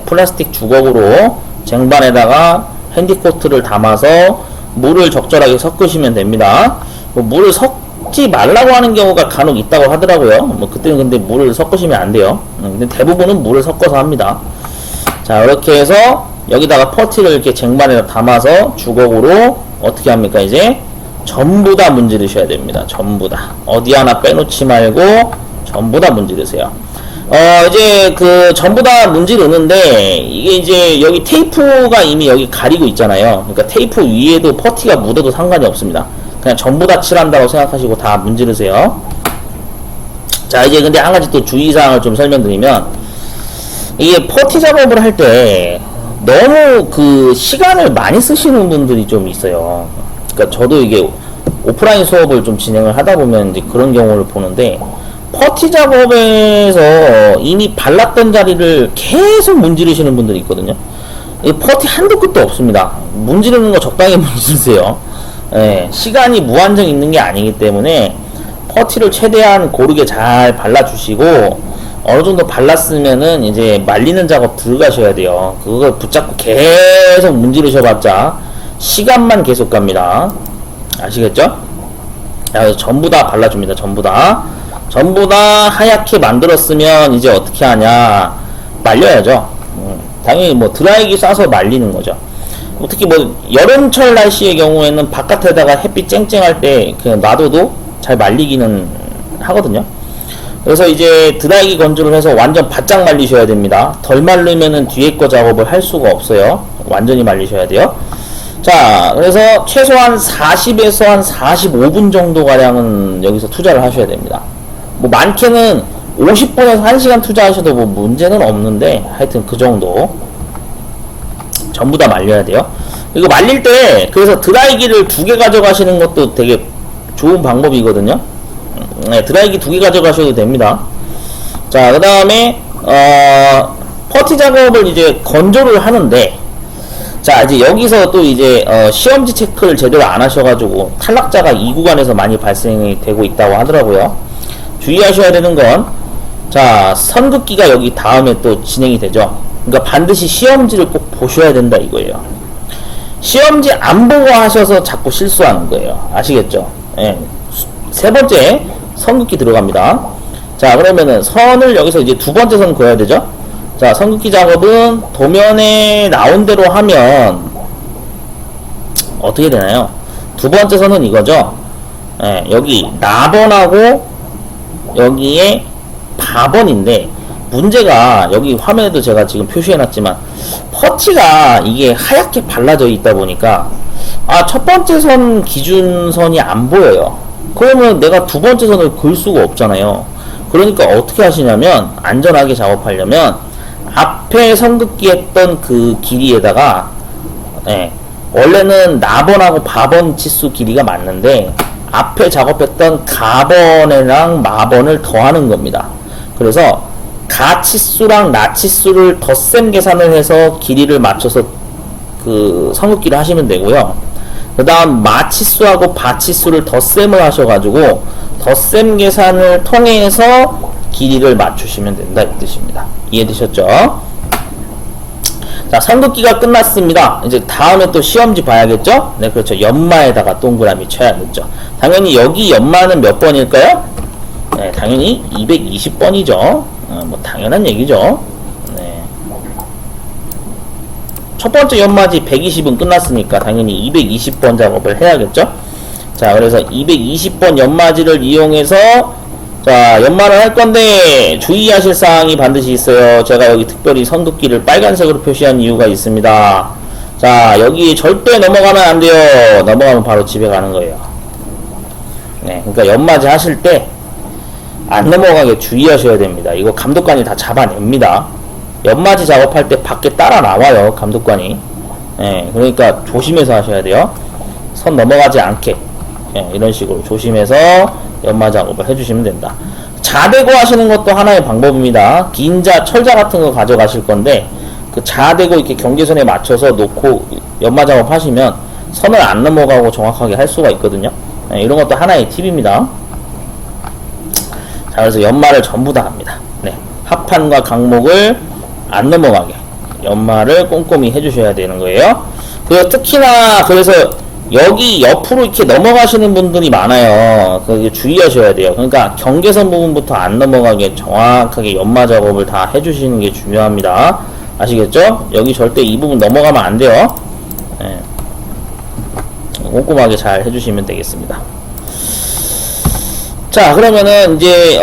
플라스틱 주걱으로 쟁반에다가 핸디코트를 담아서 물을 적절하게 섞으시면 됩니다. 뭐 물을 섞지 말라고 하는 경우가 간혹 있다고 하더라고요. 뭐 그때는 근데 물을 섞으시면 안 돼요. 근데 대부분은 물을 섞어서 합니다. 자, 이렇게 해서 여기다가 퍼티를 이렇게 쟁반에다 담아서 주걱으로 어떻게 합니까? 이제 전부 다 문지르셔야 됩니다. 전부 다. 어디 하나 빼놓지 말고 전부 다 문지르세요. 이제 그 전부 다 문지르는데 이게 이제 여기 테이프가 이미 여기 가리고 있잖아요. 그러니까 테이프 위에도 퍼티가 묻어도 상관이 없습니다. 그냥 전부 다 칠한다고 생각하시고 다 문지르세요. 자, 이제 근데 한 가지 또 주의사항을 좀 설명드리면 이게 퍼티 작업을 할 때 너무 그 시간을 많이 쓰시는 분들이 좀 있어요. 그러니까 저도 이게 오프라인 수업을 좀 진행을 하다 보면 이제 그런 경우를 보는데 퍼티 작업에서 이미 발랐던 자리를 계속 문지르시는 분들이 있거든요. 이 퍼티 한도 끝도 없습니다. 문지르는 거 적당히 문지르세요. 시간이 무한정 있는 게 아니기 때문에 퍼티를 최대한 고르게 잘 발라주시고 어느 정도 발랐으면은 이제 말리는 작업 들어가셔야 돼요. 그걸 붙잡고 계속 문지르셔봤자 시간만 계속 갑니다. 아시겠죠? 그래서 전부 다 발라줍니다. 전부 다 하얗게 만들었으면 이제 어떻게 하냐, 말려야죠. 당연히 뭐 드라이기 쏴서 말리는 거죠. 특히 뭐 여름철 날씨의 경우에는 바깥에다가 햇빛 쨍쨍할 때 그냥 놔둬도 잘 말리기는 하거든요. 그래서 이제 드라이기 건조를 해서 완전 바짝 말리셔야 됩니다. 덜 말리면은 뒤에 거 작업을 할 수가 없어요. 완전히 말리셔야 돼요. 자, 그래서 최소한 40에서 한 45분 정도 가량은 여기서 투자를 하셔야 됩니다. 뭐 많게는 50분에서 1시간 투자하셔도 뭐 문제는 없는데 하여튼 그 정도 전부 다 말려야 돼요. 이거 말릴 때 그래서 드라이기를 2개 가져가시는 것도 되게 좋은 방법이거든요. 드라이기 2개 가져가셔도 됩니다. 자, 그 다음에 퍼티 작업을 이제 건조를 하는데, 자, 이제 여기서 또 이제 시험지 체크를 제대로 안 하셔가지고 탈락자가 이 구간에서 많이 발생이 되고 있다고 하더라고요. 주의하셔야 되는 건, 자, 선긋기가 여기 다음에 또 진행이 되죠. 그러니까 반드시 시험지를 꼭 보셔야 된다 이거예요. 시험지 안 보고 하셔서 자꾸 실수하는 거예요. 아시겠죠? 세 번째 선긋기 들어갑니다. 자, 그러면은 선을 여기서 이제 두 번째 선 그어야 되죠. 자, 선긋기 작업은 도면에 나온 대로 하면 어떻게 되나요? 두 번째 선은 이거죠. 여기 나번하고 여기에 바번인데, 문제가 여기 화면에도 제가 지금 표시해 놨지만 퍼티가 이게 하얗게 발라져 있다 보니까 첫 번째 선 기준선이 안 보여요. 그러면 내가 두 번째 선을 그을 수가 없잖아요. 그러니까 어떻게 하시냐면, 안전하게 작업하려면 앞에 선긋기 했던 그 길이에다가, 원래는 나번하고 바번 치수 길이가 맞는데 앞에 작업했던 가번이랑 마번을 더하는 겁니다. 그래서 가치수랑 나치수를 덧셈 계산을 해서 길이를 맞춰서 그 선긋기를 하시면 되고요. 그 다음 마치수하고 바치수를 덧셈을 하셔가지고 덧셈 계산을 통해서 길이를 맞추시면 된다, 이 뜻입니다. 이해되셨죠? 자, 선긋기가 끝났습니다. 이제 다음에 또 시험지 봐야겠죠? 네, 그렇죠. 연마에다가 동그라미 쳐야겠죠. 당연히 여기 연마는 몇 번일까요? 네, 당연히 220번이죠. 뭐 당연한 얘기죠. 네. 첫 번째 연마지 120은 끝났으니까 당연히 220번 작업을 해야겠죠. 자, 그래서 220번 연마지를 이용해서 자, 연마를 할 건데 주의하실 사항이 반드시 있어요. 제가 여기 특별히 선긋기를 빨간색으로 표시한 이유가 있습니다. 자, 여기 절대 넘어가면 안 돼요. 넘어가면 바로 집에 가는 거예요. 네, 그러니까 연마지 하실 때 안 넘어가게 주의하셔야 됩니다. 이거 감독관이 다 잡아냅니다. 연마지 작업할 때 밖에 따라 나와요, 감독관이. 네, 그러니까 조심해서 하셔야 돼요. 선 넘어가지 않게. 네, 이런 식으로 조심해서 연마 작업을 해주시면 된다. 자대고 하시는 것도 하나의 방법입니다. 긴자, 철자 같은 거 가져가실 건데 그 자대고 이렇게 경계선에 맞춰서 놓고 연마 작업 하시면 선을 안 넘어가고 정확하게 할 수가 있거든요. 네, 이런 것도 하나의 팁입니다. 자, 그래서 연마를 전부 다 합니다. 네, 합판과 강목을 안 넘어가게 연마를 꼼꼼히 해주셔야 되는 거예요. 그리고 특히나 그래서 여기 옆으로 이렇게 넘어가시는 분들이 많아요. 그게 주의하셔야 돼요. 그러니까 경계선 부분부터 안 넘어가게 정확하게 연마 작업을 다 해주시는 게 중요합니다. 아시겠죠? 여기 절대 이 부분 넘어가면 안 돼요. 네. 꼼꼼하게 잘 해주시면 되겠습니다. 자, 그러면은 이제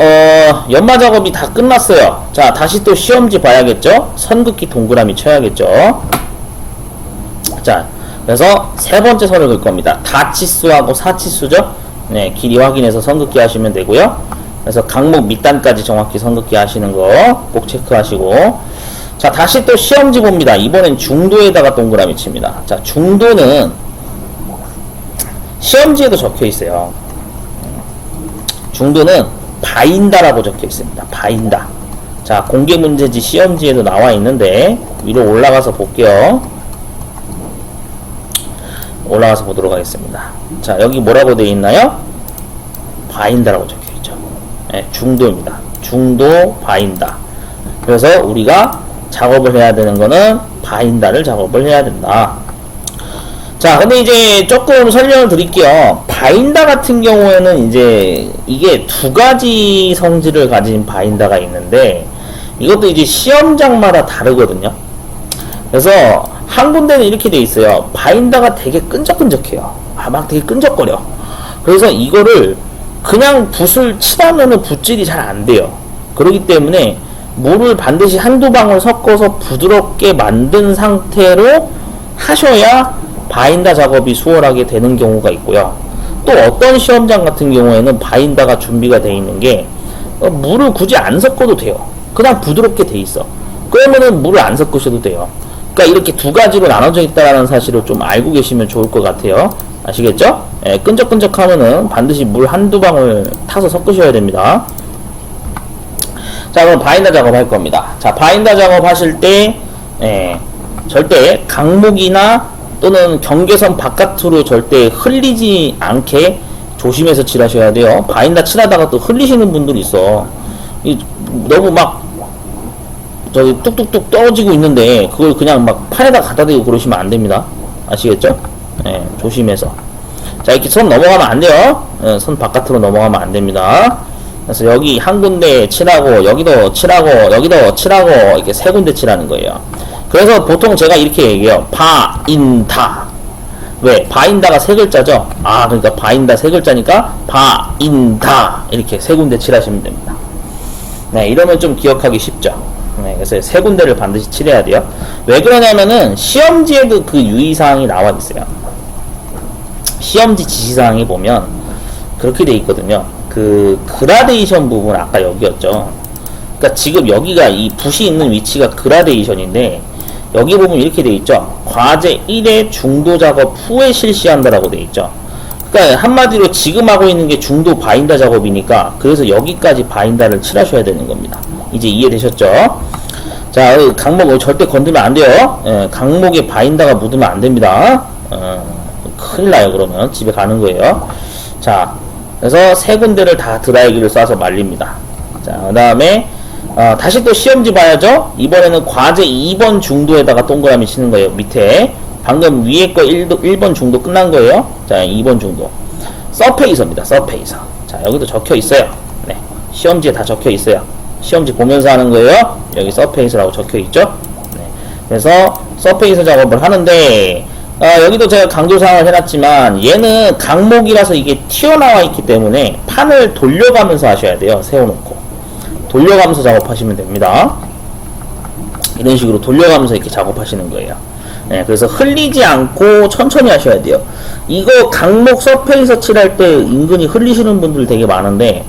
연마 작업이 다 끝났어요. 자, 다시 또 시험지 봐야겠죠? 선긋기 동그라미 쳐야겠죠? 자, 그래서 세 번째 선을 그을 겁니다. 다치수하고 사치수죠? 네, 길이 확인해서 선긋기 하시면 되고요. 그래서 강목 밑단까지 정확히 선긋기 하시는 거 꼭 체크하시고. 자, 다시 또 시험지 봅니다. 이번엔 중도에다가 동그라미 칩니다. 자, 중도는 시험지에도 적혀 있어요. 중도는 바인다라고 적혀 있습니다. 바인다. 자, 공개 문제지 시험지에도 나와 있는데 위로 올라가서 볼게요. 올라가서 보도록 하겠습니다. 자, 여기 뭐라고 되어 있나요? 바인다라고 적혀 있죠. 네, 중도입니다. 중도 바인다. 그래서 우리가 작업을 해야 되는 거는 바인다를 작업을 해야 된다. 자, 근데 이제 조금 설명을 드릴게요. 바인다 같은 경우에는 이제 이게 두 가지 성질을 가진 바인다가 있는데 이것도 이제 시험장마다 다르거든요. 그래서 한 군데는 이렇게 돼 있어요. 바인다가 되게 끈적끈적해요. 막 되게 끈적거려. 그래서 이거를 그냥 붓을 칠하면은 붓질이 잘 안 돼요. 그렇기 때문에 물을 반드시 한두 방울 섞어서 부드럽게 만든 상태로 하셔야 바인다 작업이 수월하게 되는 경우가 있고요. 또 어떤 시험장 같은 경우에는 바인다가 준비가 되어 있는 게 물을 굳이 안 섞어도 돼요. 그냥 부드럽게 돼 있어. 그러면은 물을 안 섞으셔도 돼요. 그러니까 이렇게 두 가지로 나눠져 있다는 사실을 좀 알고 계시면 좋을 것 같아요. 아시겠죠? 예, 끈적끈적하면은 반드시 물 한두 방울 타서 섞으셔야 됩니다. 자, 그럼 바인다 작업 할 겁니다. 자, 바인다 작업 하실 때 절대 강목이나 또는 경계선 바깥으로 절대 흘리지 않게 조심해서 칠하셔야 돼요. 바인다 칠하다가 또 흘리시는 분들이 있어. 너무 막 저기 뚝뚝뚝 떨어지고 있는데 그걸 그냥 막 판에다 갖다 대고 그러시면 안 됩니다. 아시겠죠? 네, 조심해서. 자, 이렇게 선 넘어가면 안 돼요. 네, 선 바깥으로 넘어가면 안 됩니다. 그래서 여기 한 군데 칠하고 여기도 칠하고 여기도 칠하고 이렇게 세 군데 칠하는 거예요. 그래서 보통 제가 이렇게 얘기해요. 바인다. 왜? 바인다가 세 글자죠? 아, 그러니까 바인다 세 글자니까 바인다 이렇게 세 군데 칠하시면 됩니다. 네, 이러면 좀 기억하기 쉽죠. 네, 그래서 세 군데를 반드시 칠해야 돼요. 왜 그러냐면은 시험지에도 그 유의사항이 나와 있어요. 시험지 지시사항에 보면 그렇게 돼 있거든요. 그 그라데이션 부분 아까 여기였죠. 그러니까 지금 여기가 이 붓이 있는 위치가 그라데이션인데 여기 보면 이렇게 돼 있죠. 과제 1의 중도 작업 후에 실시한다라고 돼 있죠. 그러니까 한마디로 지금 하고 있는 게 중도 바인다 작업이니까 그래서 여기까지 바인다를 칠하셔야 되는 겁니다. 이제 이해되셨죠? 자, 강목 절대 건드면 안 돼요. 예, 강목에 바인다가 묻으면 안 됩니다. 큰일 나요. 그러면 집에 가는 거예요. 자, 그래서 세 군데를 다 드라이기를 쏴서 말립니다. 자, 그 다음에 다시 또 시험지 봐야죠. 이번에는 과제 2번 중도에다가 동그라미 치는 거예요. 밑에 방금 위에 거 1번 중도 끝난 거예요. 자, 2번 중도 서페이서입니다. 서페이서. 자, 여기도 적혀 있어요. 네, 시험지에 다 적혀 있어요. 시험지 보면서 하는 거예요. 여기 서페이서라고 적혀 있죠. 네, 그래서 서페이서 작업을 하는데 여기도 제가 강조사항을 해놨지만 얘는 강목이라서 이게 튀어나와 있기 때문에 판을 돌려가면서 하셔야 돼요. 세워놓고 돌려가면서 작업하시면 됩니다. 이런 식으로 돌려가면서 이렇게 작업하시는 거예요. 네, 그래서 흘리지 않고 천천히 하셔야 돼요. 이거 강목 서페이서 칠할 때 은근히 흘리시는 분들 되게 많은데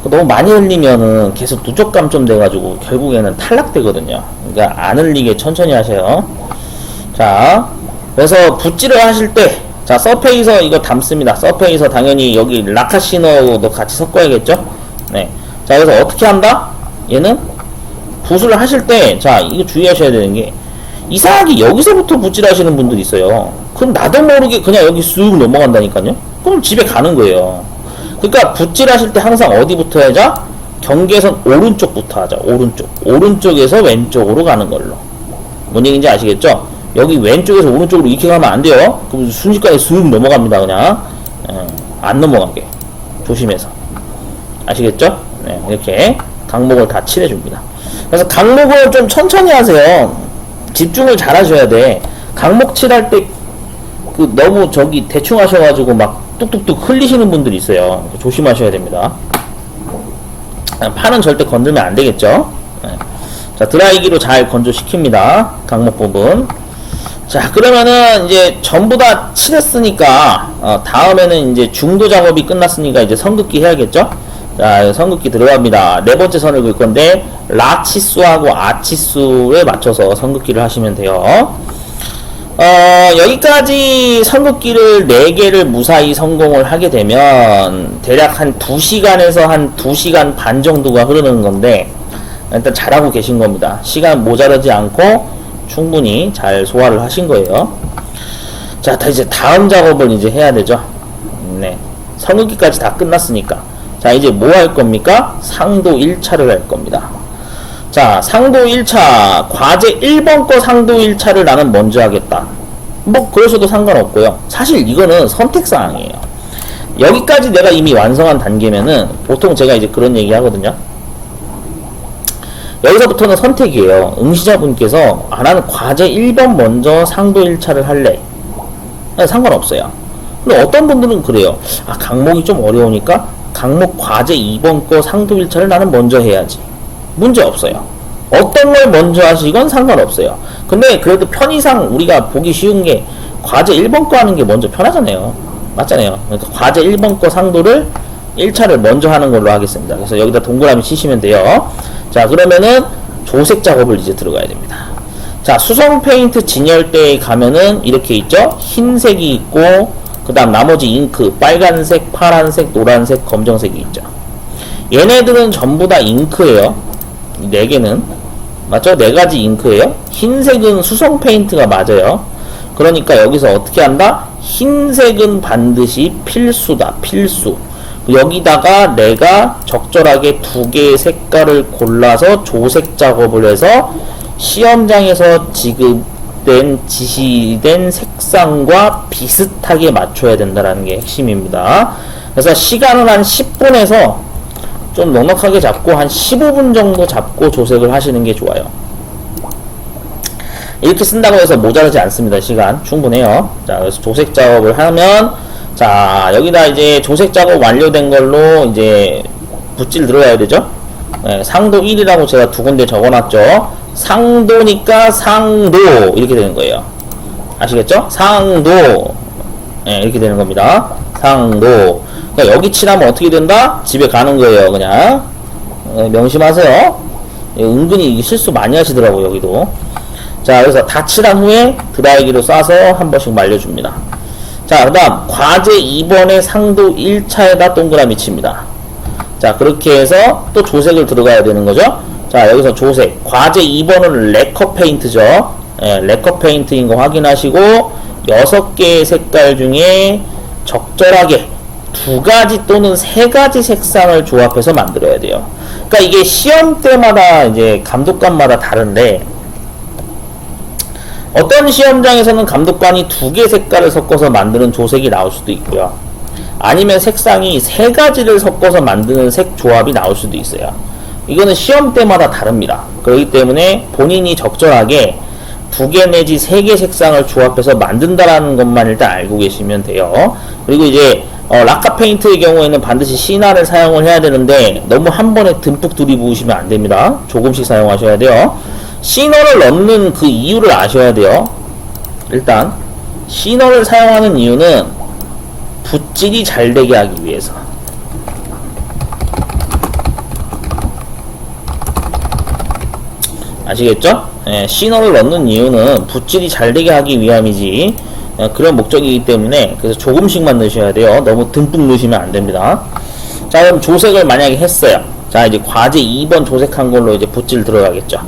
너무 많이 흘리면은 계속 누적감 좀 돼가지고 결국에는 탈락되거든요. 그러니까 안 흘리게 천천히 하세요. 자, 그래서 붓질을 하실 때, 자, 서페이서 이거 담습니다. 서페이서 당연히 여기 라카시노도 같이 섞어야겠죠? 네. 자, 그래서 어떻게 한다? 얘는 붓을 하실 때, 자, 이거 주의하셔야 되는 게, 이상하게 여기서부터 붓질 하시는 분들이 있어요. 그럼 나도 모르게 그냥 여기 쑥 넘어간다니까요? 그럼 집에 가는 거예요. 그러니까 붓질 하실 때 항상 어디부터 하자? 경계선 오른쪽부터 하자. 오른쪽. 오른쪽에서 왼쪽으로 가는 걸로. 뭔 얘기인지 아시겠죠? 여기 왼쪽에서 오른쪽으로 이렇게 가면 안 돼요. 그럼 순식간에 쑥 넘어갑니다. 그냥 안 넘어가게 조심해서. 아시겠죠? 네, 이렇게 강목을 다 칠해줍니다. 그래서 강목을 좀 천천히 하세요. 집중을 잘 하셔야 돼. 강목 칠할 때 그 너무 저기 대충 하셔가지고 막 뚝뚝뚝 흘리시는 분들이 있어요. 조심하셔야 됩니다. 판은 절대 건들면 안 되겠죠? 네. 자, 드라이기로 잘 건조시킵니다. 강목 부분. 자, 그러면은 이제 전부 다 칠했으니까 다음에는 이제 중도 작업이 끝났으니까 이제 선긋기 해야겠죠? 자, 선긋기 들어갑니다. 네 번째 선을 긋을 건데 라치수하고 아치수에 맞춰서 선긋기를 하시면 돼요. 여기까지 선긋기를 4개를 무사히 성공을 하게 되면 대략 한 2시간에서 한 2시간 반 정도가 흐르는 건데 일단 잘하고 계신 겁니다. 시간 모자라지 않고 충분히 잘 소화를 하신 거예요. 자, 이제 다음 작업을 이제 해야 되죠. 네. 선긋기까지 다 끝났으니까. 자, 이제 뭐 할 겁니까? 상도 1차를 할 겁니다. 자, 상도 1차. 과제 1번 거 상도 1차를 나는 먼저 하겠다. 뭐, 그러셔도 상관없고요. 사실 이거는 선택사항이에요. 여기까지 내가 이미 완성한 단계면은 보통 제가 이제 그런 얘기 하거든요. 여기서부터는 선택이에요. 응시자분께서 나는 과제 1번 먼저 상도 1차를 할래. 상관없어요. 근데 어떤 분들은 그래요. 강목이 좀 어려우니까 강목 과제 2번 거 상도 1차를 나는 먼저 해야지. 문제 없어요. 어떤 걸 먼저 하시건 상관없어요. 근데 그래도 편의상 우리가 보기 쉬운 게 과제 1번 거 하는 게 먼저 편하잖아요. 맞잖아요. 그러니까 과제 1번 거 상도를 1차를 먼저 하는 걸로 하겠습니다. 그래서 여기다 동그라미 치시면 돼요. 자, 그러면은 조색 작업을 이제 들어가야 됩니다. 자, 수성 페인트 진열대에 가면은 이렇게 있죠? 흰색이 있고 그 다음 나머지 잉크 빨간색, 파란색, 노란색, 검정색이 있죠. 얘네들은 전부 다 잉크예요. 이 4개는 맞죠? 4가지 잉크예요. 흰색은 수성 페인트가 맞아요. 그러니까 여기서 어떻게 한다? 흰색은 반드시 필수다. 필수. 여기다가 내가 적절하게 2개의 색깔을 골라서 조색 작업을 해서 시험장에서 지시된 색상과 비슷하게 맞춰야 된다는 게 핵심입니다. 그래서 시간은 한 10분에서 좀 넉넉하게 잡고 한 15분 정도 잡고 조색을 하시는 게 좋아요. 이렇게 쓴다고 해서 모자라지 않습니다. 시간 충분해요. 자, 그래서 조색 작업을 하면 자, 여기다 이제 조색 작업 완료된 걸로 이제 붓질 들어가야 되죠. 네, 상도 1이라고 제가 2군데 적어놨죠. 상도니까 상도 이렇게 되는 거예요. 아시겠죠? 상도. 예, 이렇게 되는 겁니다. 상도. 그러니까 여기 칠하면 어떻게 된다? 집에 가는 거예요, 그냥. 명심하세요. 은근히 이게 실수 많이 하시더라고요, 여기도. 자, 그래서 다 칠한 후에 드라이기로 쏴서 한 번씩 말려줍니다. 자, 그 다음, 과제 2번의 상도 1차에다 동그라미 칩니다. 자, 그렇게 해서 또 조색을 들어가야 되는 거죠. 자, 여기서 조색. 과제 2번은 레커 페인트죠. 예, 레커 페인트인 거 확인하시고, 6개의 색깔 중에 적절하게 2가지 또는 3가지 색상을 조합해서 만들어야 돼요. 그러니까 이게 시험 때마다 이제 감독관마다 다른데, 어떤 시험장에서는 감독관이 2개 색깔을 섞어서 만드는 조색이 나올 수도 있고요. 아니면 색상이 3가지를 섞어서 만드는 색 조합이 나올 수도 있어요. 이거는 시험 때마다 다릅니다. 그렇기 때문에 본인이 적절하게 2개 내지 3개 색상을 조합해서 만든다라는 것만 일단 알고 계시면 돼요. 그리고 이제 락카 페인트의 경우에는 반드시 시나를 사용을 해야 되는데 너무 한 번에 듬뿍 들이부으시면 안 됩니다. 조금씩 사용하셔야 돼요. 시너를 넣는 그 이유를 아셔야 돼요. 일단 시너를 사용하는 이유는 붓질이 잘 되게 하기 위해서. 아시겠죠? 예, 시너를 넣는 이유는 붓질이 잘 되게 하기 위함이지 그런 목적이기 때문에 그래서 조금씩만 넣으셔야 돼요. 너무 듬뿍 넣으시면 안 됩니다. 자, 그럼 조색을 만약에 했어요. 자, 이제 과제 2번 조색한 걸로 이제 붓질 들어가겠죠.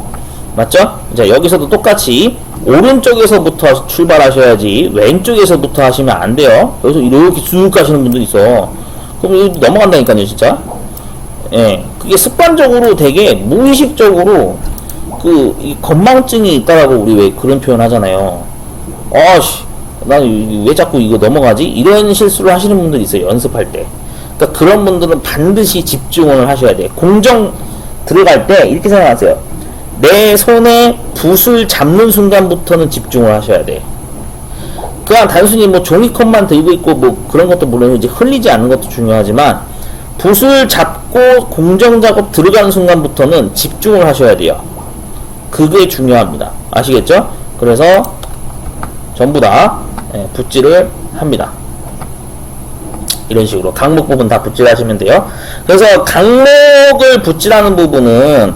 맞죠? 자, 여기서도 똑같이 오른쪽에서부터 출발하셔야지 왼쪽에서부터 하시면 안 돼요. 여기서 이렇게 쭉 가시는 분들이 있어. 그럼 여기 넘어간다니까요, 진짜. 예, 그게 습관적으로 되게 무의식적으로 이 건망증이 있다라고 우리 왜 그런 표현 하잖아요. 아씨, 난 왜 자꾸 이거 넘어가지? 이런 실수를 하시는 분들이 있어요, 연습할 때. 그러니까 그런 분들은 반드시 집중을 하셔야 돼. 공정 들어갈 때 이렇게 생각하세요. 내 손에 붓을 잡는 순간부터는 집중을 하셔야 돼. 그냥 단순히 뭐 종이컵만 들고 있고 뭐 그런 것도 물론 이제 흘리지 않는 것도 중요하지만 붓을 잡고 공정 작업 들어가는 순간부터는 집중을 하셔야 돼요. 그게 중요합니다. 아시겠죠? 그래서 전부 다 붓질을 합니다. 이런 식으로 강목 부분 다 붓질하시면 돼요. 그래서 강목을 붓질하는 부분은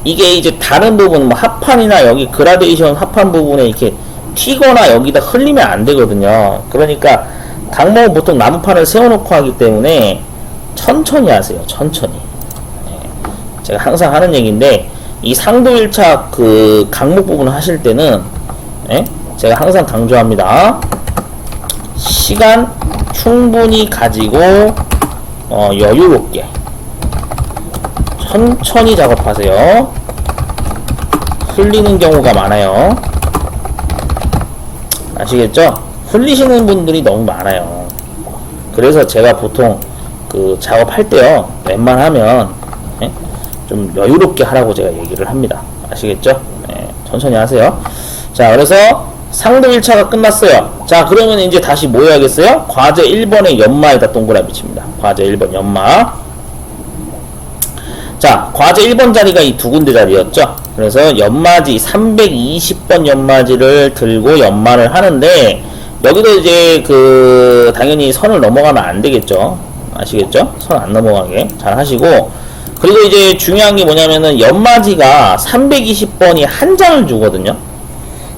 이게 이제 다른 부분 뭐 합판이나 여기 그라데이션 합판 부분에 이렇게 튀거나 여기다 흘리면 안 되거든요. 그러니까 강목은 보통 나무판을 세워놓고 하기 때문에 천천히 하세요. 천천히. 제가 항상 하는 얘기인데 이 상도 1차 그 강목 부분을 하실 때는 제가 항상 강조합니다. 시간 충분히 가지고 여유롭게 천천히 작업하세요. 흘리는 경우가 많아요. 아시겠죠? 흘리시는 분들이 너무 많아요. 그래서 제가 보통 그 작업할 때요, 웬만하면 좀 여유롭게 하라고 제가 얘기를 합니다. 아시겠죠? 천천히 하세요. 자, 그래서 상도 1차가 끝났어요. 자, 그러면 이제 다시 뭐 해야겠어요? 과제 1번의 연마에다 동그라미 칩니다. 과제 1번 연마. 자, 과제 1번 자리가 이 2군데 자리였죠. 그래서 연마지 320번 연마지를 들고 연마를 하는데 여기도 이제 당연히 선을 넘어가면 안 되겠죠. 아시겠죠? 선 안 넘어가게 잘 하시고, 그리고 이제 중요한 게 뭐냐면은 연마지가 320번이 한 장을 주거든요.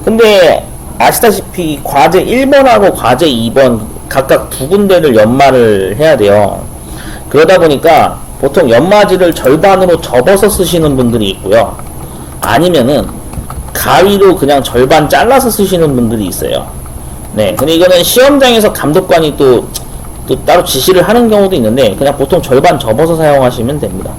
근데 아시다시피 과제 1번하고 과제 2번 각각 2군데를 연마를 해야 돼요. 그러다 보니까 보통 연마지를 절반으로 접어서 쓰시는 분들이 있고요. 아니면은 가위로 그냥 절반 잘라서 쓰시는 분들이 있어요. 네, 근데 이거는 시험장에서 감독관이 또 따로 지시를 하는 경우도 있는데 그냥 보통 절반 접어서 사용하시면 됩니다.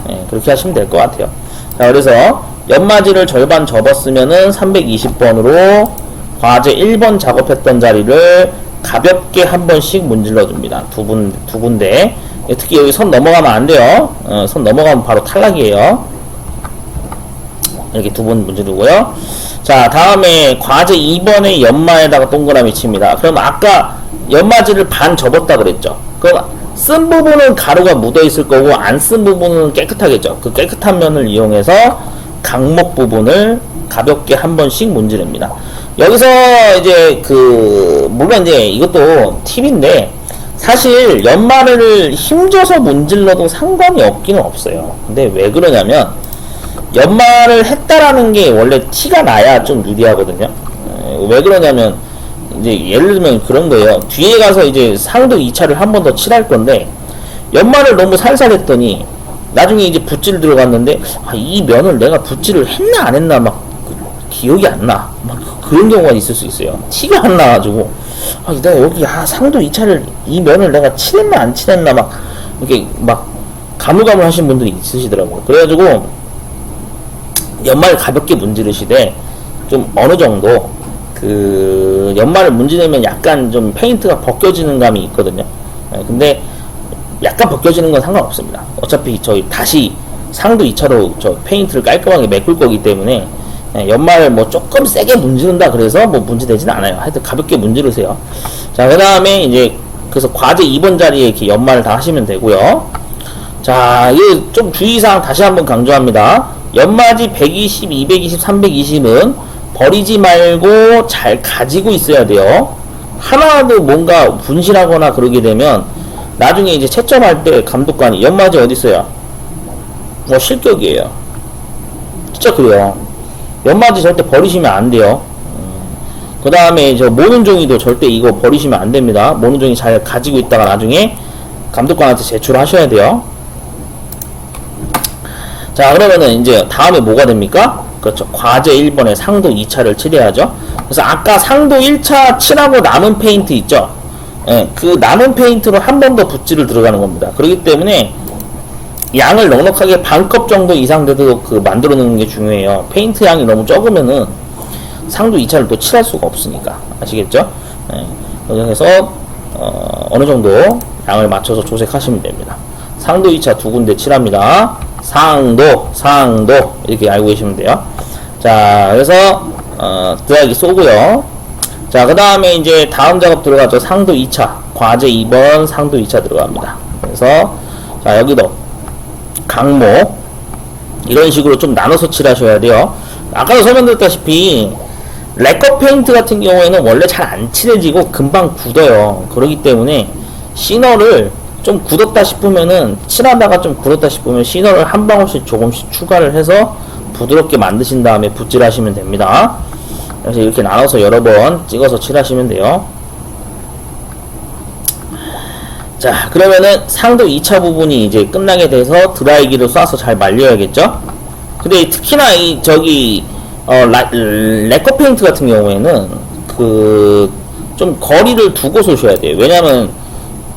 네, 그렇게 하시면 될 것 같아요. 자, 그래서 연마지를 절반 접었으면은 320번으로 과제 1번 작업했던 자리를 가볍게 한 번씩 문질러 줍니다. 두 군데. 특히 여기 선 넘어가면 안 돼요. 선 넘어가면 바로 탈락이에요. 이렇게 2번 문지르고요. 자, 다음에 과제 2번의 연마에다가 동그라미 칩니다. 그럼 아까 연마지를 반 접었다 그랬죠. 그럼 쓴 부분은 가루가 묻어 있을 거고 안 쓴 부분은 깨끗하겠죠. 그 깨끗한 면을 이용해서 강목 부분을 가볍게 한 번씩 문지릅니다. 여기서 이제 물론 이제 이것도 팁인데, 사실 연말을 힘줘서 문질러도 상관이 없기는 없어요. 근데 왜 그러냐면, 연말을 했다라는 게 원래 티가 나야 좀 유리하거든요. 왜 그러냐면, 이제 예를 들면 그런 거예요. 뒤에 가서 이제 상도 2차를 한 번 더 칠할 건데, 연말을 너무 살살 했더니, 나중에 이제 붓질 들어갔는데, 이 면을 내가 붓질을 했나 안 했나 막 기억이 안 나. 막 그런 경우가 있을 수 있어요. 티가 안 나가지고, 내가 여기 상도 2차를 이 면을 내가 칠했나 안 칠했나 막 이렇게 막 가물가물 하신 분들이 있으시더라고요. 그래가지고 연말 가볍게 문지르시되, 좀 어느 정도 연말을 문지르면 약간 좀 페인트가 벗겨지는 감이 있거든요. 근데 약간 벗겨지는 건 상관없습니다. 어차피 저희 다시 상도 2차로 저 페인트를 깔끔하게 메꿀 거기 때문에, 연말 뭐 조금 세게 문지른다 그래서 뭐 문제되지는 않아요. 하여튼 가볍게 문지르세요. 자, 그 다음에 이제 그래서 과제 2번 자리에 이렇게 연말을 다 하시면 되고요. 자, 이게 좀 주의사항 다시 한번 강조합니다. 연마지 120, 220, 320은 버리지 말고 잘 가지고 있어야 돼요. 하나도 뭔가 분실하거나 그러게 되면 나중에 이제 채점할 때 감독관이 연마지 어디 있어요? 뭐 실격이에요. 진짜 그래요. 연마지 절대 버리시면 안 돼요. 그 다음에 저 모는 종이도 절대 이거 버리시면 안 됩니다. 모는 종이 잘 가지고 있다가 나중에 감독관한테 제출하셔야 돼요. 자, 그러면은 이제 다음에 뭐가 됩니까? 그렇죠. 과제 1번에 상도 2차를 칠해야죠. 그래서 아까 상도 1차 칠하고 남은 페인트 있죠? 예, 그 남은 페인트로 한 번 더 붓질을 들어가는 겁니다. 그렇기 때문에 양을 넉넉하게 반컵 정도 이상 돼도 만들어 놓는 게 중요해요. 페인트 양이 너무 적으면은 상도 2차를 또 칠할 수가 없으니까. 아시겠죠? 예, 그래서 어느 정도 양을 맞춰서 조색하시면 됩니다. 상도 2차 두 군데 칠합니다. 상도 이렇게 알고 계시면 돼요. 자, 그래서 드라이기 쏘고요. 자, 그 다음에 이제 다음 작업 들어가죠. 상도 2차 과제 2번 상도 2차 들어갑니다. 그래서 자, 여기도 강목 이런 식으로 좀 나눠서 칠하셔야 돼요. 아까도 설명드렸다시피 래커 페인트 같은 경우에는 원래 잘 안 칠해지고 금방 굳어요. 그렇기 때문에 시너를 좀 굳었다 싶으면은, 칠하다가 좀 굳었다 싶으면 시너를 한 방울씩 조금씩 추가를 해서 부드럽게 만드신 다음에 붓질하시면 됩니다. 그래서 이렇게 나눠서 여러 번 찍어서 칠하시면 돼요. 자, 그러면은 상도 2차 부분이 이제 끝나게 돼서 드라이기를 쏴서 잘 말려야겠죠? 근데 특히나 래커 페인트 같은 경우에는 좀 거리를 두고 쏘셔야 돼요. 왜냐면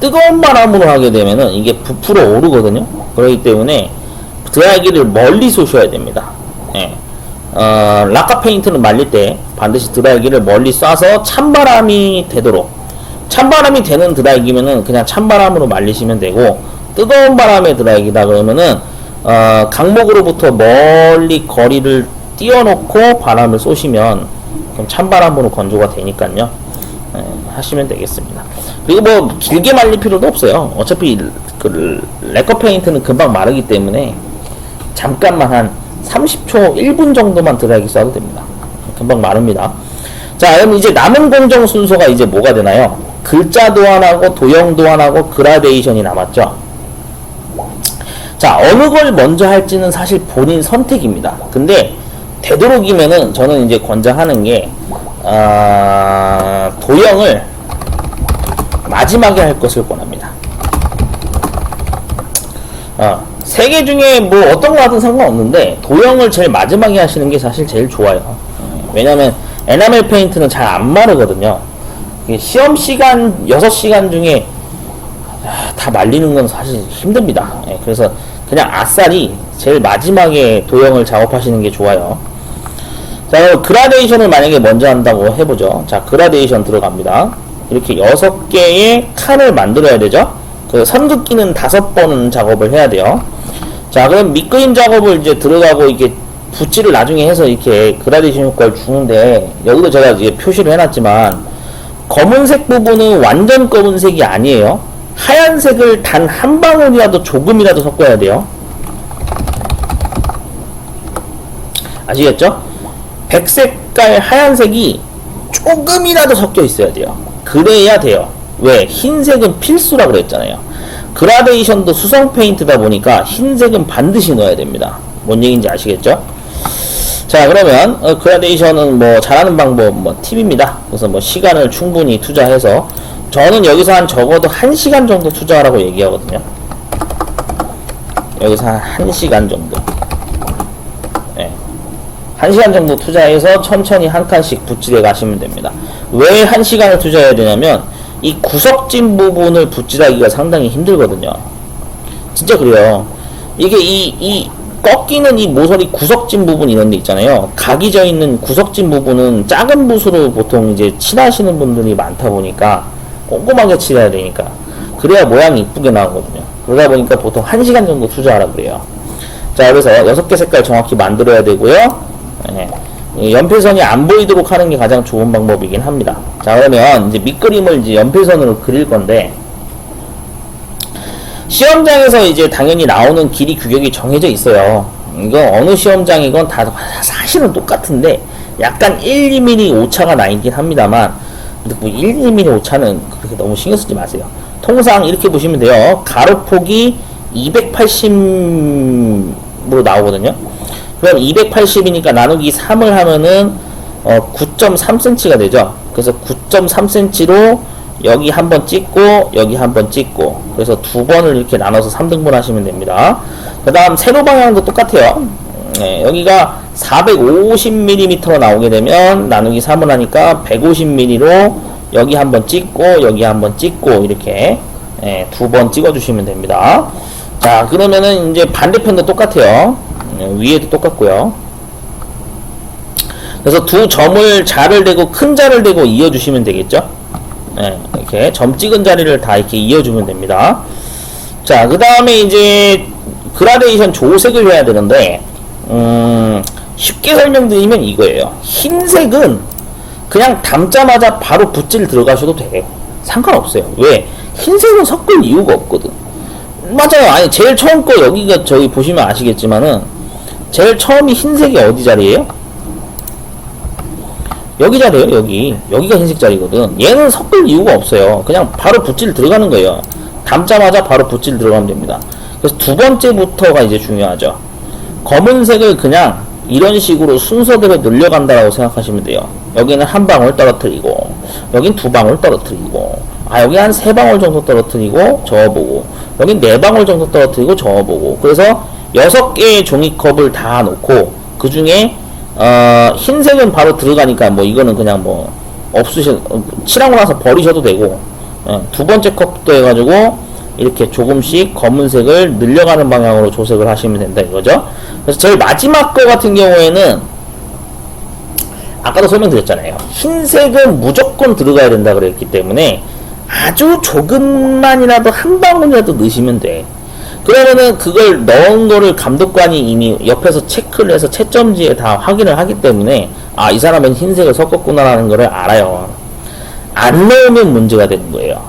뜨거운 바람으로 하게 되면은 이게 부풀어 오르거든요. 그렇기 때문에 드라이기를 멀리 쏘셔야 됩니다. 예. 라카 페인트는 말릴 때 반드시 드라이기를 멀리 쏴서 찬바람이 되도록, 찬바람이 되는 드라이기면은 그냥 찬바람으로 말리시면 되고, 뜨거운 바람의 드라이기다 그러면은 강목으로부터 멀리 거리를 띄워놓고 바람을 쏘시면 그럼 찬바람으로 건조가 되니까요. 하시면 되겠습니다. 그리고 뭐 길게 말릴 필요도 없어요. 어차피 래커 페인트는 금방 마르기 때문에 잠깐만 한 30초, 1분 정도만 드라이기 쏴도 됩니다. 금방 마릅니다. 자, 그럼 이제 남은 공정 순서가 이제 뭐가 되나요? 글자 도안하고 도형 도안하고 그라데이션이 남았죠. 자, 어느 걸 먼저 할지는 사실 본인 선택입니다. 근데 되도록이면은 저는 이제 권장하는 게 도형을 마지막에 할 것을 권합니다. 세 개 중에 뭐 어떤 거 하든 상관없는데 도형을 제일 마지막에 하시는 게 사실 제일 좋아요. 왜냐면 에나멜 페인트는 잘 안 마르거든요. 시험 시간 6시간 중에 다 말리는 건 사실 힘듭니다. 그래서 그냥 아싸리 제일 마지막에 도형을 작업하시는 게 좋아요. 자, 그라데이션을 만약에 먼저 한다고 해보죠. 자, 그라데이션 들어갑니다. 이렇게 6개의 칸을 만들어야 되죠. 선긋기는 5번 작업을 해야 돼요. 자, 그럼 밑그림 작업을 이제 들어가고 이게 붓질을 나중에 해서 이렇게 그라데이션 효과를 주는데, 여기도 제가 이제 표시를 해놨지만 검은색 부분은 완전 검은색이 아니에요. 하얀색을 단 한 방울이라도 조금이라도 섞어야 돼요. 아시겠죠? 백색깔 하얀색이 조금이라도 섞여 있어야 돼요. 그래야 돼요. 왜? 흰색은 필수라 그랬잖아요. 그라데이션도 수성 페인트다 보니까 흰색은 반드시 넣어야 됩니다. 뭔 얘기인지 아시겠죠? 자, 그러면 그라데이션은 뭐 잘하는 방법 뭐 팁입니다. 그래서 뭐 시간을 충분히 투자해서 저는 여기서 한 적어도 1시간 정도 투자하라고 얘기하거든요. 여기서 한 1시간 정도. 네. 1시간 정도 투자해서 천천히 한 칸씩 붓질해 가시면 됩니다. 왜 1시간을 투자해야 되냐면 이 구석진 부분을 붓질하기가 상당히 힘들거든요. 진짜 그래요. 이게 이 꺾이는 이 모서리 구석진 부분 이런 데 있잖아요. 각이 져 있는 구석진 부분은 작은 붓으로 보통 이제 칠하시는 분들이 많다 보니까 꼼꼼하게 칠해야 되니까 그래야 모양이 이쁘게 나오거든요. 그러다 보니까 보통 1시간 정도 투자하라 그래요. 자, 그래서 6개 색깔 정확히 만들어야 되고요. 네. 연필선이 안 보이도록 하는 게 가장 좋은 방법이긴 합니다. 자, 그러면 이제 밑그림을 이제 연필선으로 그릴 건데 시험장에서 이제 당연히 나오는 길이 규격이 정해져 있어요. 이건 어느 시험장이건 다 사실은 똑같은데 약간 1, 2mm 오차가 나 있긴 합니다만 근데 뭐 1, 2mm 오차는 그렇게 너무 신경 쓰지 마세요. 통상 이렇게 보시면 돼요. 가로폭이 280으로 나오거든요. 그럼 280이니까 나누기 3을 하면은 9.3cm가 되죠. 그래서 9.3cm로 여기 한번 찍고 여기 한번 찍고 그래서 두 번을 이렇게 나눠서 3등분 하시면 됩니다. 그 다음 세로 방향도 똑같아요. 네, 여기가 450mm로 나오게 되면 나누기 3을 하니까 150mm로 여기 한번 찍고 여기 한번 찍고 이렇게 두 번 찍어 주시면 됩니다. 자, 그러면은 이제 반대편도 똑같아요. 위에도 똑같고요. 그래서 두 점을 자를 대고 큰 자를 대고 이어 주시면 되겠죠. 이렇게 점 찍은 자리를 다 이렇게 이어주면 됩니다. 자, 그 다음에 이제 그라데이션 조색을 해야 되는데 쉽게 설명드리면 이거예요. 흰색은 그냥 담자마자 바로 붓질 들어가셔도 돼요. 상관없어요. 왜? 흰색은 섞을 이유가 없거든. 맞아요. 아니 제일 처음 거 여기가 저기 보시면 아시겠지만은 제일 처음이 흰색이 어디 자리예요? 여기 자리에요. 여기가 흰색 자리거든. 얘는 섞을 이유가 없어요. 그냥 바로 붓질 들어가는 거예요. 담자마자 바로 붓질 들어가면 됩니다. 그래서 두 번째부터가 이제 중요하죠. 검은색을 그냥 이런 식으로 순서대로 늘려간다라고 생각하시면 돼요. 여기는 한 방울 떨어뜨리고 여긴 두 방울 떨어뜨리고 여기 한 세 방울 정도 떨어뜨리고 저어보고 여긴 네 방울 정도 떨어뜨리고 저어보고 그래서 6개의 종이컵을 다 놓고 그 중에 흰색은 바로 들어가니까 뭐 이거는 그냥 뭐 칠하고 나서 버리셔도 되고 두 번째 컵도 해가지고 이렇게 조금씩 검은색을 늘려가는 방향으로 조색을 하시면 된다 이거죠. 그래서 제일 마지막 거 같은 경우에는 아까도 설명드렸잖아요. 흰색은 무조건 들어가야 된다 그랬기 때문에 아주 조금만이라도 한 방울이라도 넣으시면 돼. 그러면은 그걸 넣은 거를 감독관이 이미 옆에서 체크를 해서 채점지에 다 확인을 하기 때문에 이 사람은 흰색을 섞었구나라는 거를 알아요. 안 넣으면 문제가 되는 거예요.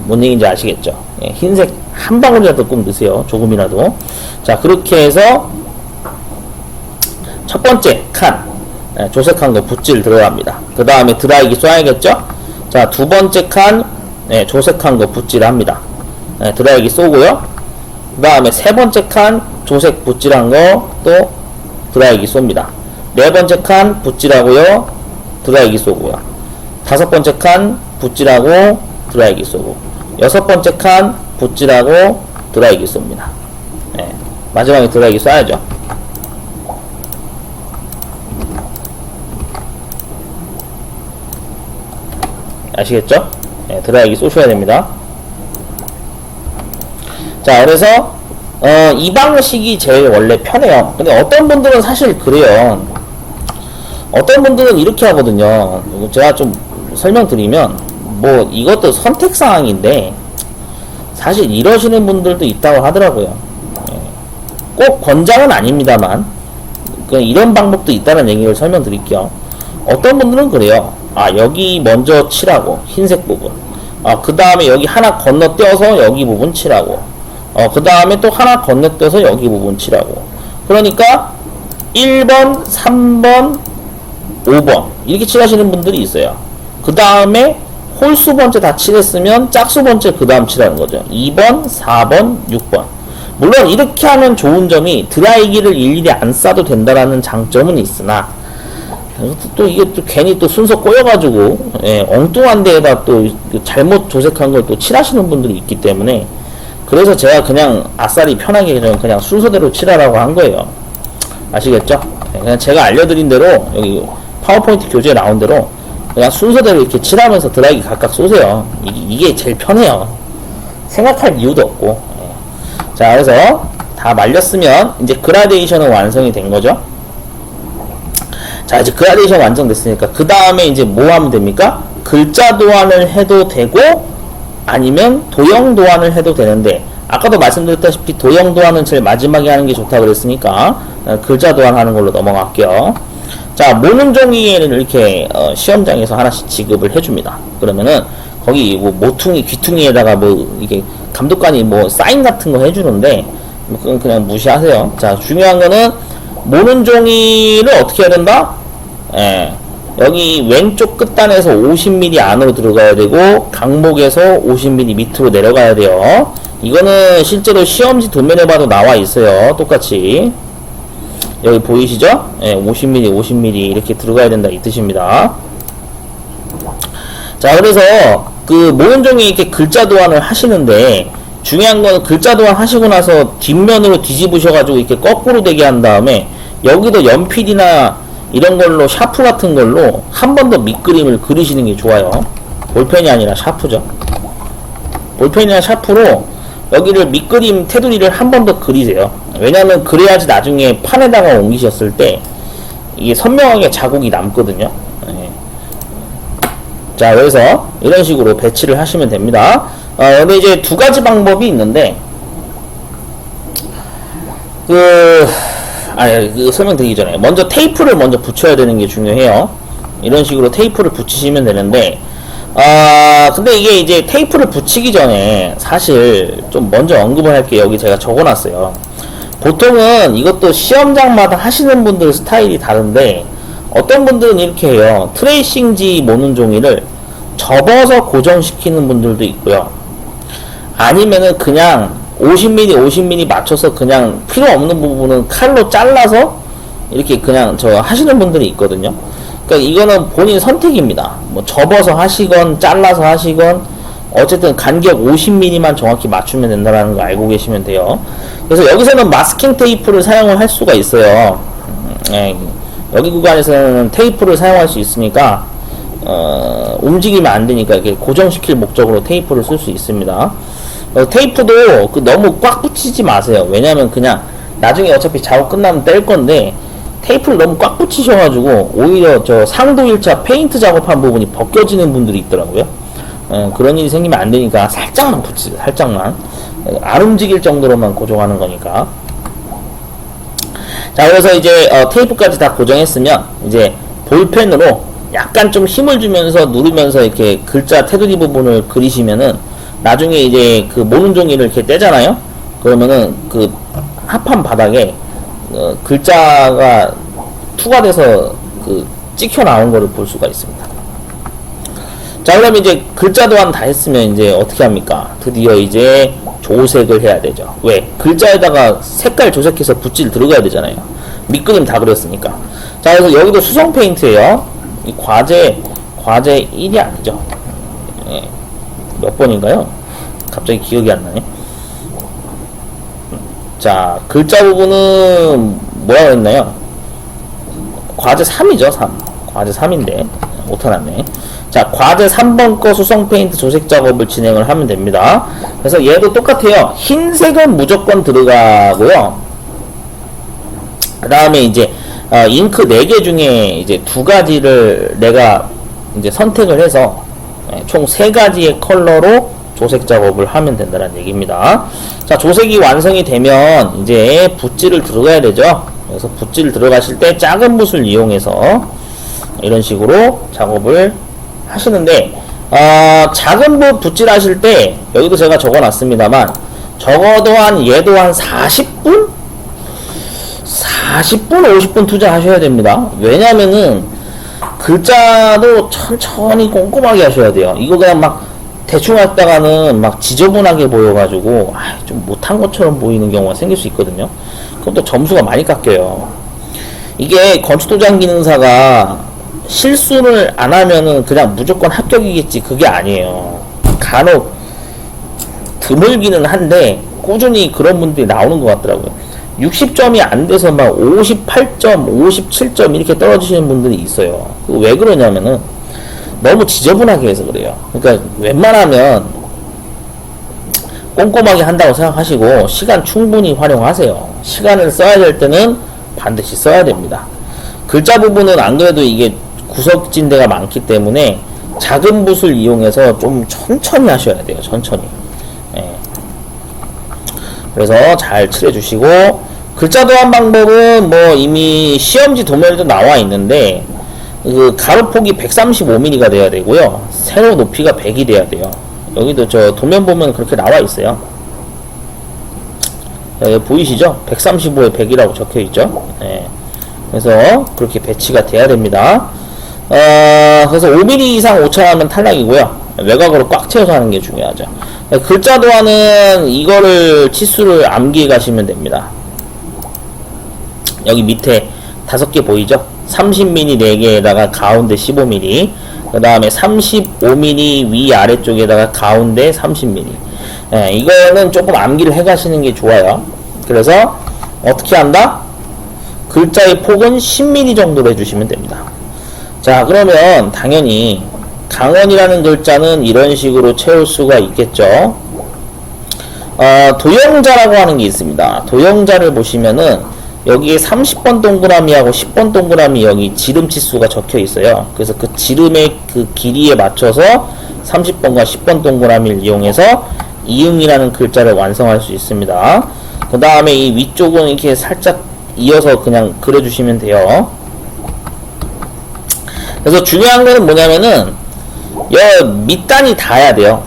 뭔 얘기인지 아시겠죠? 흰색 한 방울이라도 꼭 넣으세요. 조금이라도. 자, 그렇게 해서 첫 번째 칸 조색한 거 붓질 들어갑니다. 그 다음에 드라이기 쏴야겠죠? 자, 두 번째 칸 조색한 거 붓질 합니다. 드라이기 쏘고요. 그 다음에 세 번째 칸 조색 붓질한 거 또 드라이기 쏩니다. 네 번째 칸 붓질하고요. 드라이기 쏘고요. 다섯 번째 칸 붓질하고 드라이기 쏘고 여섯 번째 칸 붓질하고 드라이기 쏩니다. 마지막에 드라이기 쏴야죠. 아시겠죠? 드라이기 쏘셔야 됩니다. 자, 그래서 이 방식이 제일 원래 편해요. 근데 어떤 분들은 사실 그래요. 어떤 분들은 이렇게 하거든요. 제가 좀 설명드리면 뭐 이것도 선택사항인데 사실 이러시는 분들도 있다고 하더라고요. 꼭 권장은 아닙니다만 이런 방법도 있다는 얘기를 설명드릴게요. 어떤 분들은 그래요. 여기 먼저 칠하고 흰색 부분 그 다음에 여기 하나 건너뛰어서 여기 부분 칠하고 그 다음에 또 하나 건너뛰어서 여기 부분 칠하고 그러니까 1번, 3번, 5번 이렇게 칠하시는 분들이 있어요. 그 다음에 홀수 번째 다 칠했으면 짝수 번째 그 다음 칠하는 거죠. 2번, 4번, 6번. 물론 이렇게 하면 좋은 점이 드라이기를 일일이 안 싸도 된다라는 장점은 있으나 또 이게 또 괜히 또 순서 꼬여가지고 엉뚱한 데에다 또 잘못 조색한 걸 또 칠하시는 분들이 있기 때문에 그래서 제가 그냥 아싸리 편하게 그냥 순서대로 칠하라고 한 거예요. 아시겠죠? 그냥 제가 알려드린 대로 여기 파워포인트 교재에 나온 대로 그냥 순서대로 이렇게 칠하면서 드라이기 각각 쏘세요. 이게 제일 편해요. 생각할 이유도 없고. 자, 그래서 다 말렸으면 이제 그라데이션은 완성이 된 거죠. 자, 이제 그라데이션 완성됐으니까 그 다음에 이제 뭐 하면 됩니까? 글자 도안을 해도 되고 아니면 도형 도안을 해도 되는데 아까도 말씀드렸다시피 도형 도안은 제일 마지막에 하는 게 좋다 그랬으니까 글자 도안 하는 걸로 넘어갈게요. 자, 모는 종이에는 이렇게 시험장에서 하나씩 지급을 해줍니다. 그러면은 거기 뭐 모퉁이 귀퉁이에다가 뭐 이게 감독관이 뭐 사인 같은 거 해주는데 뭐 그건 그냥 무시하세요. 자, 중요한 거는 모는 종이를 어떻게 해야 된다? 여기 왼쪽 끝단에서 50mm 안으로 들어가야 되고 강목에서 50mm 밑으로 내려가야 돼요. 이거는 실제로 시험지 도면에 봐도 나와 있어요. 똑같이 여기 보이시죠? 50mm 50mm 이렇게 들어가야 된다 이 뜻입니다. 자, 그래서 그 모는 종이에 이렇게 글자 도안을 하시는데 중요한 건 글자 도안 하시고 나서 뒷면으로 뒤집으셔가지고 이렇게 거꾸로 되게 한 다음에 여기도 연필이나 이런 걸로 샤프 같은 걸로 한 번 더 밑그림을 그리시는 게 좋아요. 볼펜이 아니라 샤프죠. 볼펜이나 샤프로 여기를 밑그림 테두리를 한 번 더 그리세요. 왜냐면 그래야지 나중에 판에다가 옮기셨을 때 이게 선명하게 자국이 남거든요. 자, 그래서 이런 식으로 배치를 하시면 됩니다. 근데 이제 두 가지 방법이 있는데 설명드리기 전에 먼저 테이프를 먼저 붙여야 되는 게 중요해요. 이런 식으로 테이프를 붙이시면 되는데 근데 이게 이제 테이프를 붙이기 전에 사실 좀 먼저 언급을 할게요. 여기 제가 적어놨어요. 보통은 이것도 시험장마다 하시는 분들 스타일이 다른데 어떤 분들은 이렇게 해요. 트레이싱지 모는 종이를 접어서 고정시키는 분들도 있고요. 아니면은 그냥 50mm 50mm 맞춰서 그냥 필요 없는 부분은 칼로 잘라서 이렇게 그냥 하시는 분들이 있거든요. 그러니까 이거는 본인 선택입니다. 뭐 접어서 하시건 잘라서 하시건 어쨌든 간격 50mm만 정확히 맞추면 된다는 거 알고 계시면 돼요. 그래서 여기서는 마스킹 테이프를 사용을 할 수가 있어요. 여기 구간에서는 테이프를 사용할 수 있으니까 움직이면 안 되니까 이렇게 고정시킬 목적으로 테이프를 쓸 수 있습니다. 테이프도 너무 꽉 붙이지 마세요. 왜냐면 그냥 나중에 어차피 작업 끝나면 뗄 건데 테이프를 너무 꽉 붙이셔가지고 오히려 상도 1차 페인트 작업한 부분이 벗겨지는 분들이 있더라고요. 그런 일이 생기면 안 되니까 살짝만 붙이세요. 살짝만. 안 움직일 정도로만 고정하는 거니까. 자, 그래서 이제 테이프까지 다 고정했으면 이제 볼펜으로 약간 좀 힘을 주면서 누르면서 이렇게 글자 테두리 부분을 그리시면은 나중에 이제 그 모는 종이를 이렇게 떼잖아요. 그러면은 그 합판 바닥에 글자가 투가 돼서 찍혀 나온 거를 볼 수가 있습니다. 자, 그러면 이제 글자 도안 다 했으면 이제 어떻게 합니까? 드디어 이제 조색을 해야 되죠. 왜? 글자에다가 색깔 조색해서 붓질 들어가야 되잖아요. 밑그림 다 그렸으니까. 자, 그래서 여기도 수성 페인트예요. 이 과제 1이 아니죠. 몇 번인가요? 갑자기 기억이 안 나네. 자, 글자 부분은 뭐라고 했나요? 과제 3이죠, 3. 과제 3인데 못해놨네. 자, 과제 3번 거 수성 페인트 조색 작업을 진행을 하면 됩니다. 그래서 얘도 똑같아요. 흰색은 무조건 들어가고요. 그 다음에 이제 잉크 4개 중에 이제 2가지를 내가 이제 선택을 해서 총 3가지의 컬러로 조색 작업을 하면 된다는 얘기입니다. 자, 조색이 완성이 되면 이제 붓질을 들어가야 되죠. 그래서 붓질 들어가실 때 작은 붓을 이용해서 이런 식으로 작업을 하시는데 작은 붓 붓질 하실 때 여기도 제가 적어 놨습니다만 적어도 얘도 한 40분? 40분 50분 투자하셔야 됩니다. 왜냐면은 글자도 천천히 꼼꼼하게 하셔야 돼요. 이거 그냥 막 대충 했다가는 막 지저분하게 보여가지고 좀 못한 것처럼 보이는 경우가 생길 수 있거든요. 그럼 또 점수가 많이 깎여요. 이게 건축도장 기능사가 실수를 안 하면은 그냥 무조건 합격이겠지, 그게 아니에요. 간혹 드물기는 한데 꾸준히 그런 분들이 나오는 것 같더라고요. 60점이 안 돼서 막 58점, 57점 이렇게 떨어지시는 분들이 있어요. 왜 그러냐면은 너무 지저분하게 해서 그래요. 그러니까 웬만하면 꼼꼼하게 한다고 생각하시고 시간 충분히 활용하세요. 시간을 써야 될 때는 반드시 써야 됩니다. 글자 부분은 안 그래도 이게 구석진 데가 많기 때문에 작은 붓을 이용해서 좀 천천히 하셔야 돼요. 천천히. 예. 그래서 잘 칠해주시고, 글자 도안 방법은 뭐 이미 시험지 도면에도 나와 있는데 그 가로폭이 135mm가 돼야 되고요, 세로 높이가 100이 돼야 돼요. 여기도 저 도면 보면 그렇게 나와 있어요. 여기 보이시죠? 135에 100이라고 적혀 있죠. 예. 그래서 그렇게 배치가 돼야 됩니다. 그래서 5mm 이상 오차하면 탈락이고요. 외곽으로 꽉 채워서 하는 게 중요하죠. 글자 도안은 이거를 치수를 암기해 가시면 됩니다. 여기 밑에 5개 보이죠? 30mm 4개에다가 가운데 15mm, 그 다음에 35mm 위 아래쪽에다가 가운데 30mm. 예, 이거는 조금 암기를 해 가시는 게 좋아요. 그래서 어떻게 한다? 글자의 폭은 10mm 정도로 해주시면 됩니다. 자, 그러면 당연히 강원이라는 글자는 이런 식으로 채울 수가 있겠죠. 도형자라고 하는 게 있습니다. 도형자를 보시면은 여기에 30번 동그라미하고 10번 동그라미 여기 지름 치수가 적혀 있어요. 그래서 그 지름의 그 길이에 맞춰서 30번과 10번 동그라미를 이용해서 이응이라는 글자를 완성할 수 있습니다. 그 다음에 이 위쪽은 이렇게 살짝 이어서 그냥 그려주시면 돼요. 그래서 중요한 거는 뭐냐면은 여 밑단이 닿아야 돼요.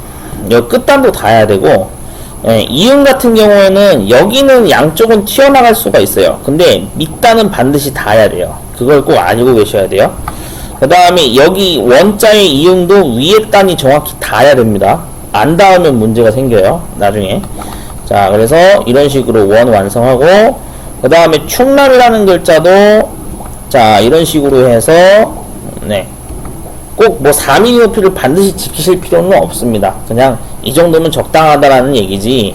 여 끝단도 닿아야 되고, 예, 이응 같은 경우에는 여기는 양쪽은 튀어나갈 수가 있어요. 근데 밑단은 반드시 닿아야 돼요. 그걸 꼭 알고 계셔야 돼요. 그 다음에 여기 원자의 이응도 위에 단이 정확히 닿아야 됩니다. 안 닿으면 문제가 생겨요, 나중에. 자, 그래서 이런 식으로 원 완성하고, 그 다음에 충남이라는 글자도 자 이런 식으로 해서 네, 꼭 뭐 4mm 높이를 반드시 지키실 필요는 없습니다. 그냥 이 정도면 적당하다라는 얘기지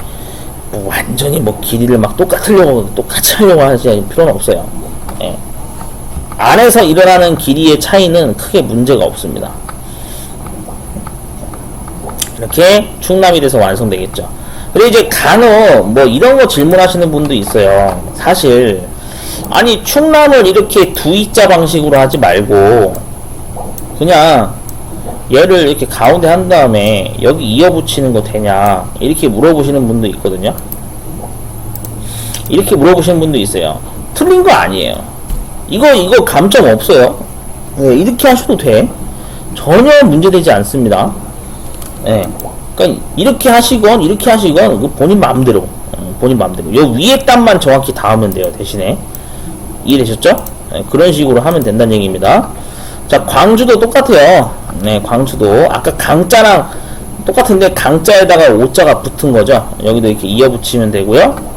뭐 완전히 뭐 길이를 막 똑같이 하려고 하실 필요는 없어요. 예. 안에서 일어나는 길이의 차이는 크게 문제가 없습니다. 이렇게 충남이 돼서 완성되겠죠. 그리고 이제 간혹 뭐 이런 거 질문하시는 분도 있어요. 사실 아니 충남을 이렇게 두이자 방식으로 하지 말고 그냥 얘를 이렇게 가운데 한 다음에 여기 이어 붙이는 거 되냐 이렇게 물어보시는 분도 있거든요. 이렇게 물어보시는 분도 있어요. 틀린 거 아니에요. 이거 감점 없어요. 네, 이렇게 하셔도 돼. 전혀 문제되지 않습니다. 네. 그러니까 이렇게 하시건 이렇게 하시건 본인 마음대로, 본인 마음대로. 요 위에 단만 정확히 닿으면 돼요. 대신에 이해되셨죠? 네, 그런 식으로 하면 된다는 얘기입니다. 자, 광주도 똑같아요. 네, 광주도 아까 강자랑 똑같은데 강자에다가 오자가 붙은 거죠. 여기도 이렇게 이어 붙이면 되고요.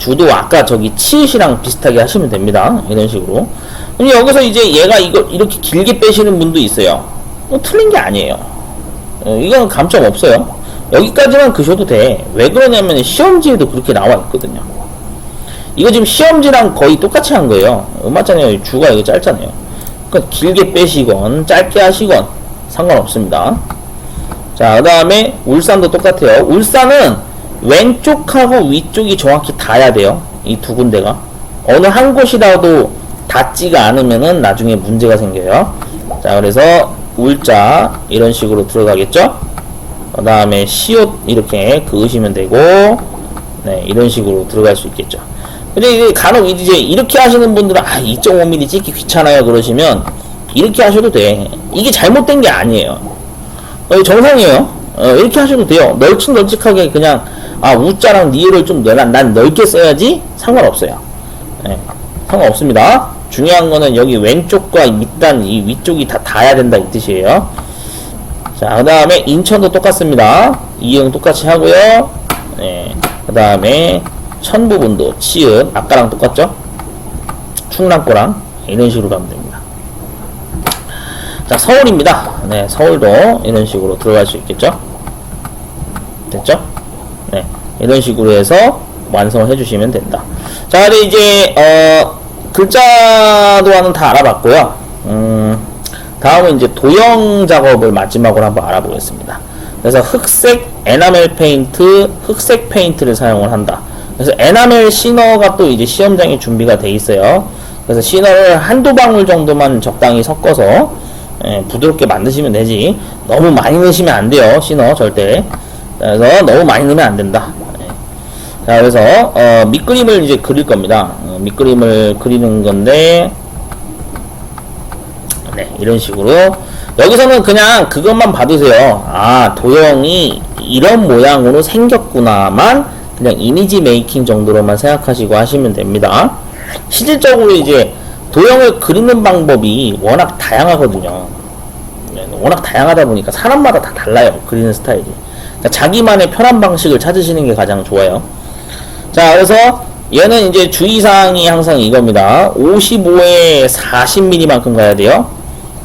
주도 아까 저기 치읓이랑 비슷하게 하시면 됩니다. 이런 식으로. 근데 여기서 이제 얘가 이걸 이렇게 길게 빼시는 분도 있어요. 틀린 게 아니에요. 이건 감점 없어요. 여기까지만 그셔도 돼. 왜 그러냐면 시험지에도 그렇게 나와 있거든요. 이거 지금 시험지랑 거의 똑같이 한 거예요. 맞잖아요. 주가 이거 짧잖아요. 그러니까 길게 빼시건 짧게 하시건 상관없습니다. 자, 그 다음에 울산도 똑같아요. 울산은 왼쪽하고 위쪽이 정확히 닿아야 돼요. 이 두 군데가. 어느 한 곳이라도 닿지가 않으면은 나중에 문제가 생겨요. 자, 그래서 울자 이런 식으로 들어가겠죠. 그 다음에 시옷 이렇게 그으시면 되고, 네, 이런 식으로 들어갈 수 있겠죠. 근데 이게 간혹 이제 이렇게 하시는 분들은 2.5mm 찍기 귀찮아요 그러시면 이렇게 하셔도 돼. 이게 잘못된 게 아니에요. 정상이에요. 이렇게 하셔도 돼요. 널찍널찍하게 그냥 우자랑 니을을 좀 난 넓게 써야지 상관없어요. 네, 상관없습니다. 중요한 거는 여기 왼쪽과 밑단 이 위쪽이 다 닿아야 된다 이 뜻이에요. 자, 그 다음에 인천도 똑같습니다. 이응 똑같이 하고요. 네, 그 다음에 천 부분도 치읓 아까랑 똑같죠? 충남고랑 이런 식으로 가면 됩니다. 자, 서울입니다. 네, 서울도 이런 식으로 들어갈 수 있겠죠? 됐죠? 네, 이런 식으로 해서 완성을 해주시면 된다. 자, 근데 이제 글자도안은 다 알아봤고요. 다음은 이제 도형 작업을 마지막으로 한번 알아보겠습니다. 그래서 흑색 에나멜 페인트, 흑색 페인트를 사용을 한다. 그래서 에나멜 시너가 또 이제 시험장에 준비가 돼 있어요. 그래서 시너를 한두 방울 정도만 적당히 섞어서 부드럽게 만드시면 되지. 너무 많이 넣으시면 안 돼요. 시너 절대. 그래서 너무 많이 넣으면 안 된다. 자, 그래서 밑그림을 이제 그릴 겁니다. 밑그림을 그리는 건데, 네, 이런 식으로 여기서는 그냥 그것만 봐두세요. 아, 도형이 이런 모양으로 생겼구나만 그냥 이미지 메이킹 정도로만 생각하시고 하시면 됩니다. 실질적으로 이제 도형을 그리는 방법이 워낙 다양하거든요. 워낙 다양하다 보니까 사람마다 다 달라요. 그리는 스타일이. 그러니까 자기만의 편한 방식을 찾으시는 게 가장 좋아요. 자, 그래서 얘는 이제 주의사항이 항상 이겁니다. 55에 40mm만큼 가야 돼요.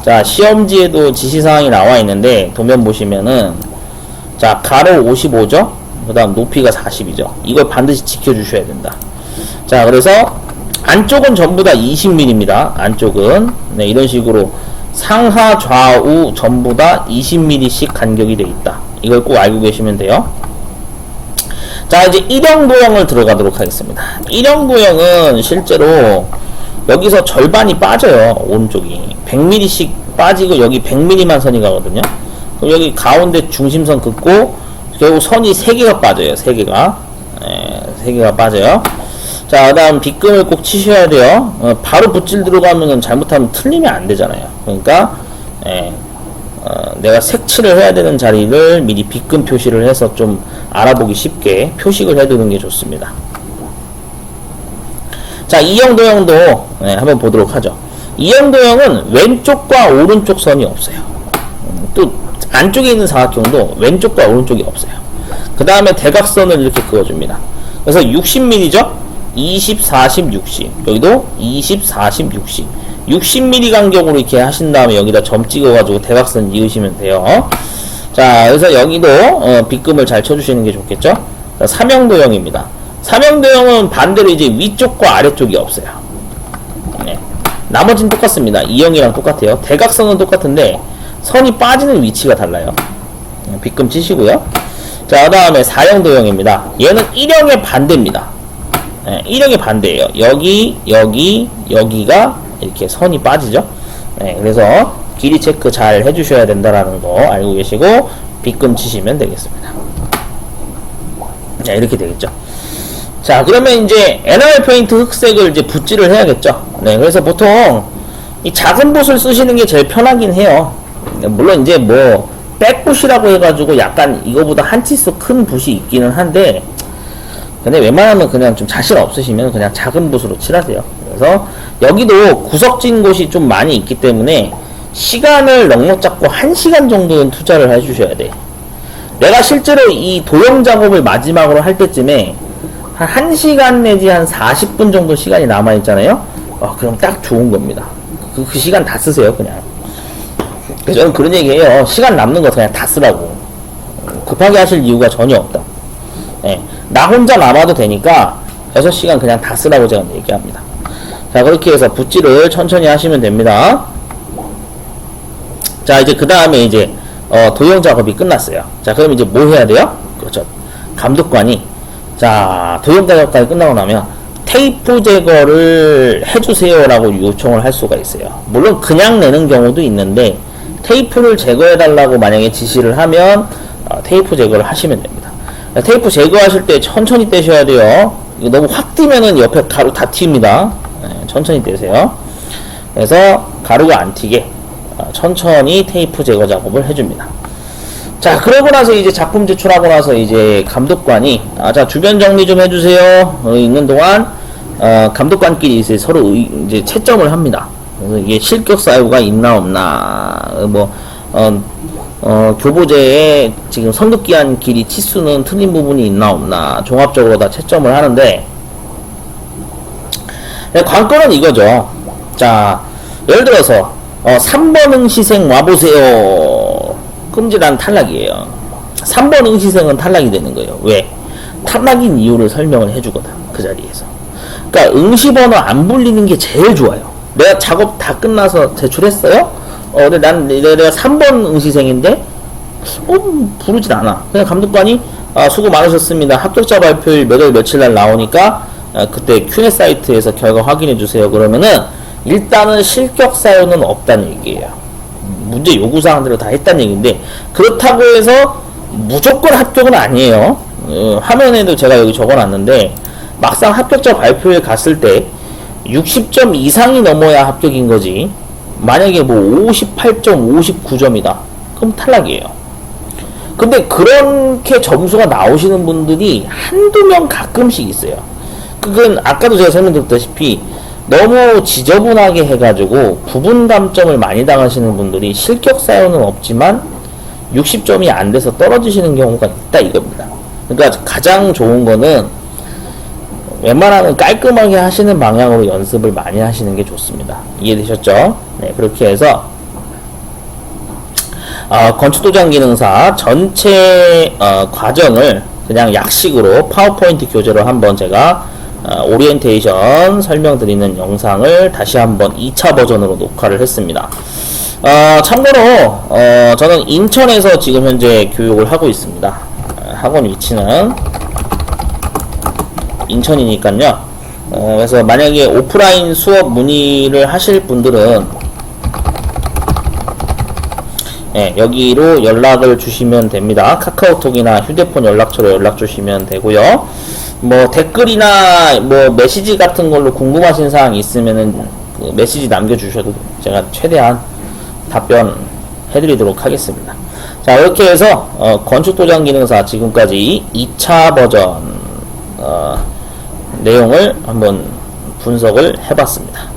자, 시험지에도 지시사항이 나와 있는데 도면 보시면은, 자, 가로 55죠? 그 다음 높이가 40이죠. 이걸 반드시 지켜주셔야 된다. 자, 그래서 안쪽은 전부 다 20mm입니다. 안쪽은. 네, 이런 식으로 상하 좌우 전부 다 20mm씩 간격이 되어 있다. 이걸 꼭 알고 계시면 돼요. 자, 이제 일형 도형을 들어가도록 하겠습니다. 일형 도형은 실제로 여기서 절반이 빠져요. 오른쪽이 100mm씩 빠지고 여기 100mm만 선이 가거든요. 그럼 여기 가운데 중심선 긋고 결국 선이 3개가 빠져요. 3개가. 네, 3개가 빠져요. 자, 그 다음 빗금을 꼭 치셔야 돼요. 바로 붓질 들어가면은 잘못하면 틀리면 안 되잖아요. 그러니까 내가 색칠을 해야 되는 자리를 미리 빗금 표시를 해서 좀 알아보기 쉽게 표식을 해두는 게 좋습니다. 자, 이형 도형도 한번 보도록 하죠. 이형 도형은 왼쪽과 오른쪽 선이 없어요. 또 안쪽에 있는 사각형도 왼쪽과 오른쪽이 없어요. 그 다음에 대각선을 이렇게 그어줍니다. 그래서 60mm죠? 20, 40, 60. 여기도 20, 40, 60. 60mm 간격으로 이렇게 하신 다음에 여기다 점 찍어가지고 대각선 이으시면 돼요. 자, 그래서 여기도 빗금을 잘 쳐주시는 게 좋겠죠? 자, 삼형도형입니다. 삼형도형은 반대로 이제 위쪽과 아래쪽이 없어요. 네. 나머지는 똑같습니다. 이형이랑 똑같아요. 대각선은 똑같은데 선이 빠지는 위치가 달라요. 빗금 치시고요. 자, 그 다음에 사형도형입니다. 얘는 1형의 반대입니다. 네, 1형의 반대예요. 여기가 이렇게 선이 빠지죠. 네, 그래서 길이 체크 잘 해주셔야 된다라는 거 알고 계시고 빗금 치시면 되겠습니다. 네, 이렇게 되겠죠. 자, 그러면 이제 에나멜 페인트 흑색을 이제 붓질을 해야겠죠. 네, 그래서 보통 이 작은 붓을 쓰시는 게 제일 편하긴 해요. 물론 이제 뭐 백붓이라고 해가지고 약간 이거보다 한 치수 큰 붓이 있기는 한데, 근데 웬만하면 그냥 좀 자신 없으시면 그냥 작은 붓으로 칠하세요. 그래서 여기도 구석진 곳이 좀 많이 있기 때문에 시간을 넉넉 잡고 1시간 정도는 투자를 해주셔야 돼. 내가 실제로 이 도형 작업을 마지막으로 할 때쯤에 한 1시간 내지 한 40분 정도 시간이 남아있잖아요. 그럼 딱 좋은 겁니다. 그 시간 다 쓰세요, 그냥. 그래서 저는 그런 얘기해요. 시간 남는 거 그냥 다 쓰라고. 급하게 하실 이유가 전혀 없다. 네. 나 혼자 남아도 되니까 6시간 그냥 다 쓰라고 제가 얘기합니다. 자, 그렇게 해서 붓질을 천천히 하시면 됩니다. 자, 이제 그 다음에 이제 도형 작업이 끝났어요. 자, 그럼 이제 뭐 해야 돼요? 그렇죠. 감독관이, 자, 도형 작업까지 끝나고 나면 테이프 제거를 해주세요 라고 요청을 할 수가 있어요. 물론 그냥 내는 경우도 있는데 테이프를 제거해 달라고 만약에 지시를 하면 테이프 제거를 하시면 됩니다. 테이프 제거하실 때 천천히 떼셔야 돼요. 이거 너무 확 띄면은 옆에 가루 다 튑니다. 네, 천천히 떼세요. 그래서 가루가 안 튀게 천천히 테이프 제거 작업을 해줍니다. 자, 그러고 나서 이제 작품 제출하고 나서 이제 감독관이 자, 주변 정리 좀 해주세요. 있는 동안 감독관끼리 이제 서로 이제 채점을 합니다. 그래서 이게 실격 사유가 있나 없나, 교보제의 지금 선급기한 길이 치수는 틀린 부분이 있나 없나, 종합적으로 다 채점을 하는데, 관건은 이거죠. 자, 예를 들어서, 3번 응시생 와보세요. 끔지란 탈락이에요. 3번 응시생은 탈락이 되는 거예요. 왜? 탈락인 이유를 설명을 해주거든, 그 자리에서. 그러니까 응시번호 안 불리는 게 제일 좋아요. 내가 작업 다 끝나서 제출했어요? 근데 내가 3번 응시생인데, 부르진 않아. 그냥 감독관이, 수고 많으셨습니다. 합격자 발표일 몇 월 며칠 날 나오니까, 그때 Q&A 사이트에서 결과 확인해 주세요. 그러면은, 일단은 실격 사유는 없다는 얘기예요. 문제 요구사항대로 다 했다는 얘기인데, 그렇다고 해서 무조건 합격은 아니에요. 화면에도 제가 여기 적어놨는데, 막상 합격자 발표에 갔을 때 60점 이상이 넘어야 합격인 거지, 만약에 뭐 58점, 59점이다. 그럼 탈락이에요. 근데 그렇게 점수가 나오시는 분들이 한두 명 가끔씩 있어요. 그건 아까도 제가 설명드렸다시피 너무 지저분하게 해가지고 부분 감점을 많이 당하시는 분들이 실격 사유는 없지만 60점이 안 돼서 떨어지시는 경우가 있다 이겁니다. 그러니까 가장 좋은 거는 웬만하면 깔끔하게 하시는 방향으로 연습을 많이 하시는 게 좋습니다. 이해되셨죠? 네, 그렇게 해서 건축도장 기능사 전체 과정을 그냥 약식으로 파워포인트 교재로 한번 제가 오리엔테이션 설명드리는 영상을 다시 한번 2차 버전으로 녹화를 했습니다. 참고로 저는 인천에서 지금 현재 교육을 하고 있습니다. 학원 위치는 인천이니까요. 그래서 만약에 오프라인 수업 문의를 하실 분들은 여기로 연락을 주시면 됩니다. 카카오톡이나 휴대폰 연락처로 연락 주시면 되고요. 뭐 댓글이나 뭐 메시지 같은 걸로 궁금하신 사항이 있으면은 그 메시지 남겨주셔도 제가 최대한 답변 해드리도록 하겠습니다. 자, 이렇게 해서 건축도장 기능사 지금까지 2차 버전 내용을 한번 분석을 해봤습니다.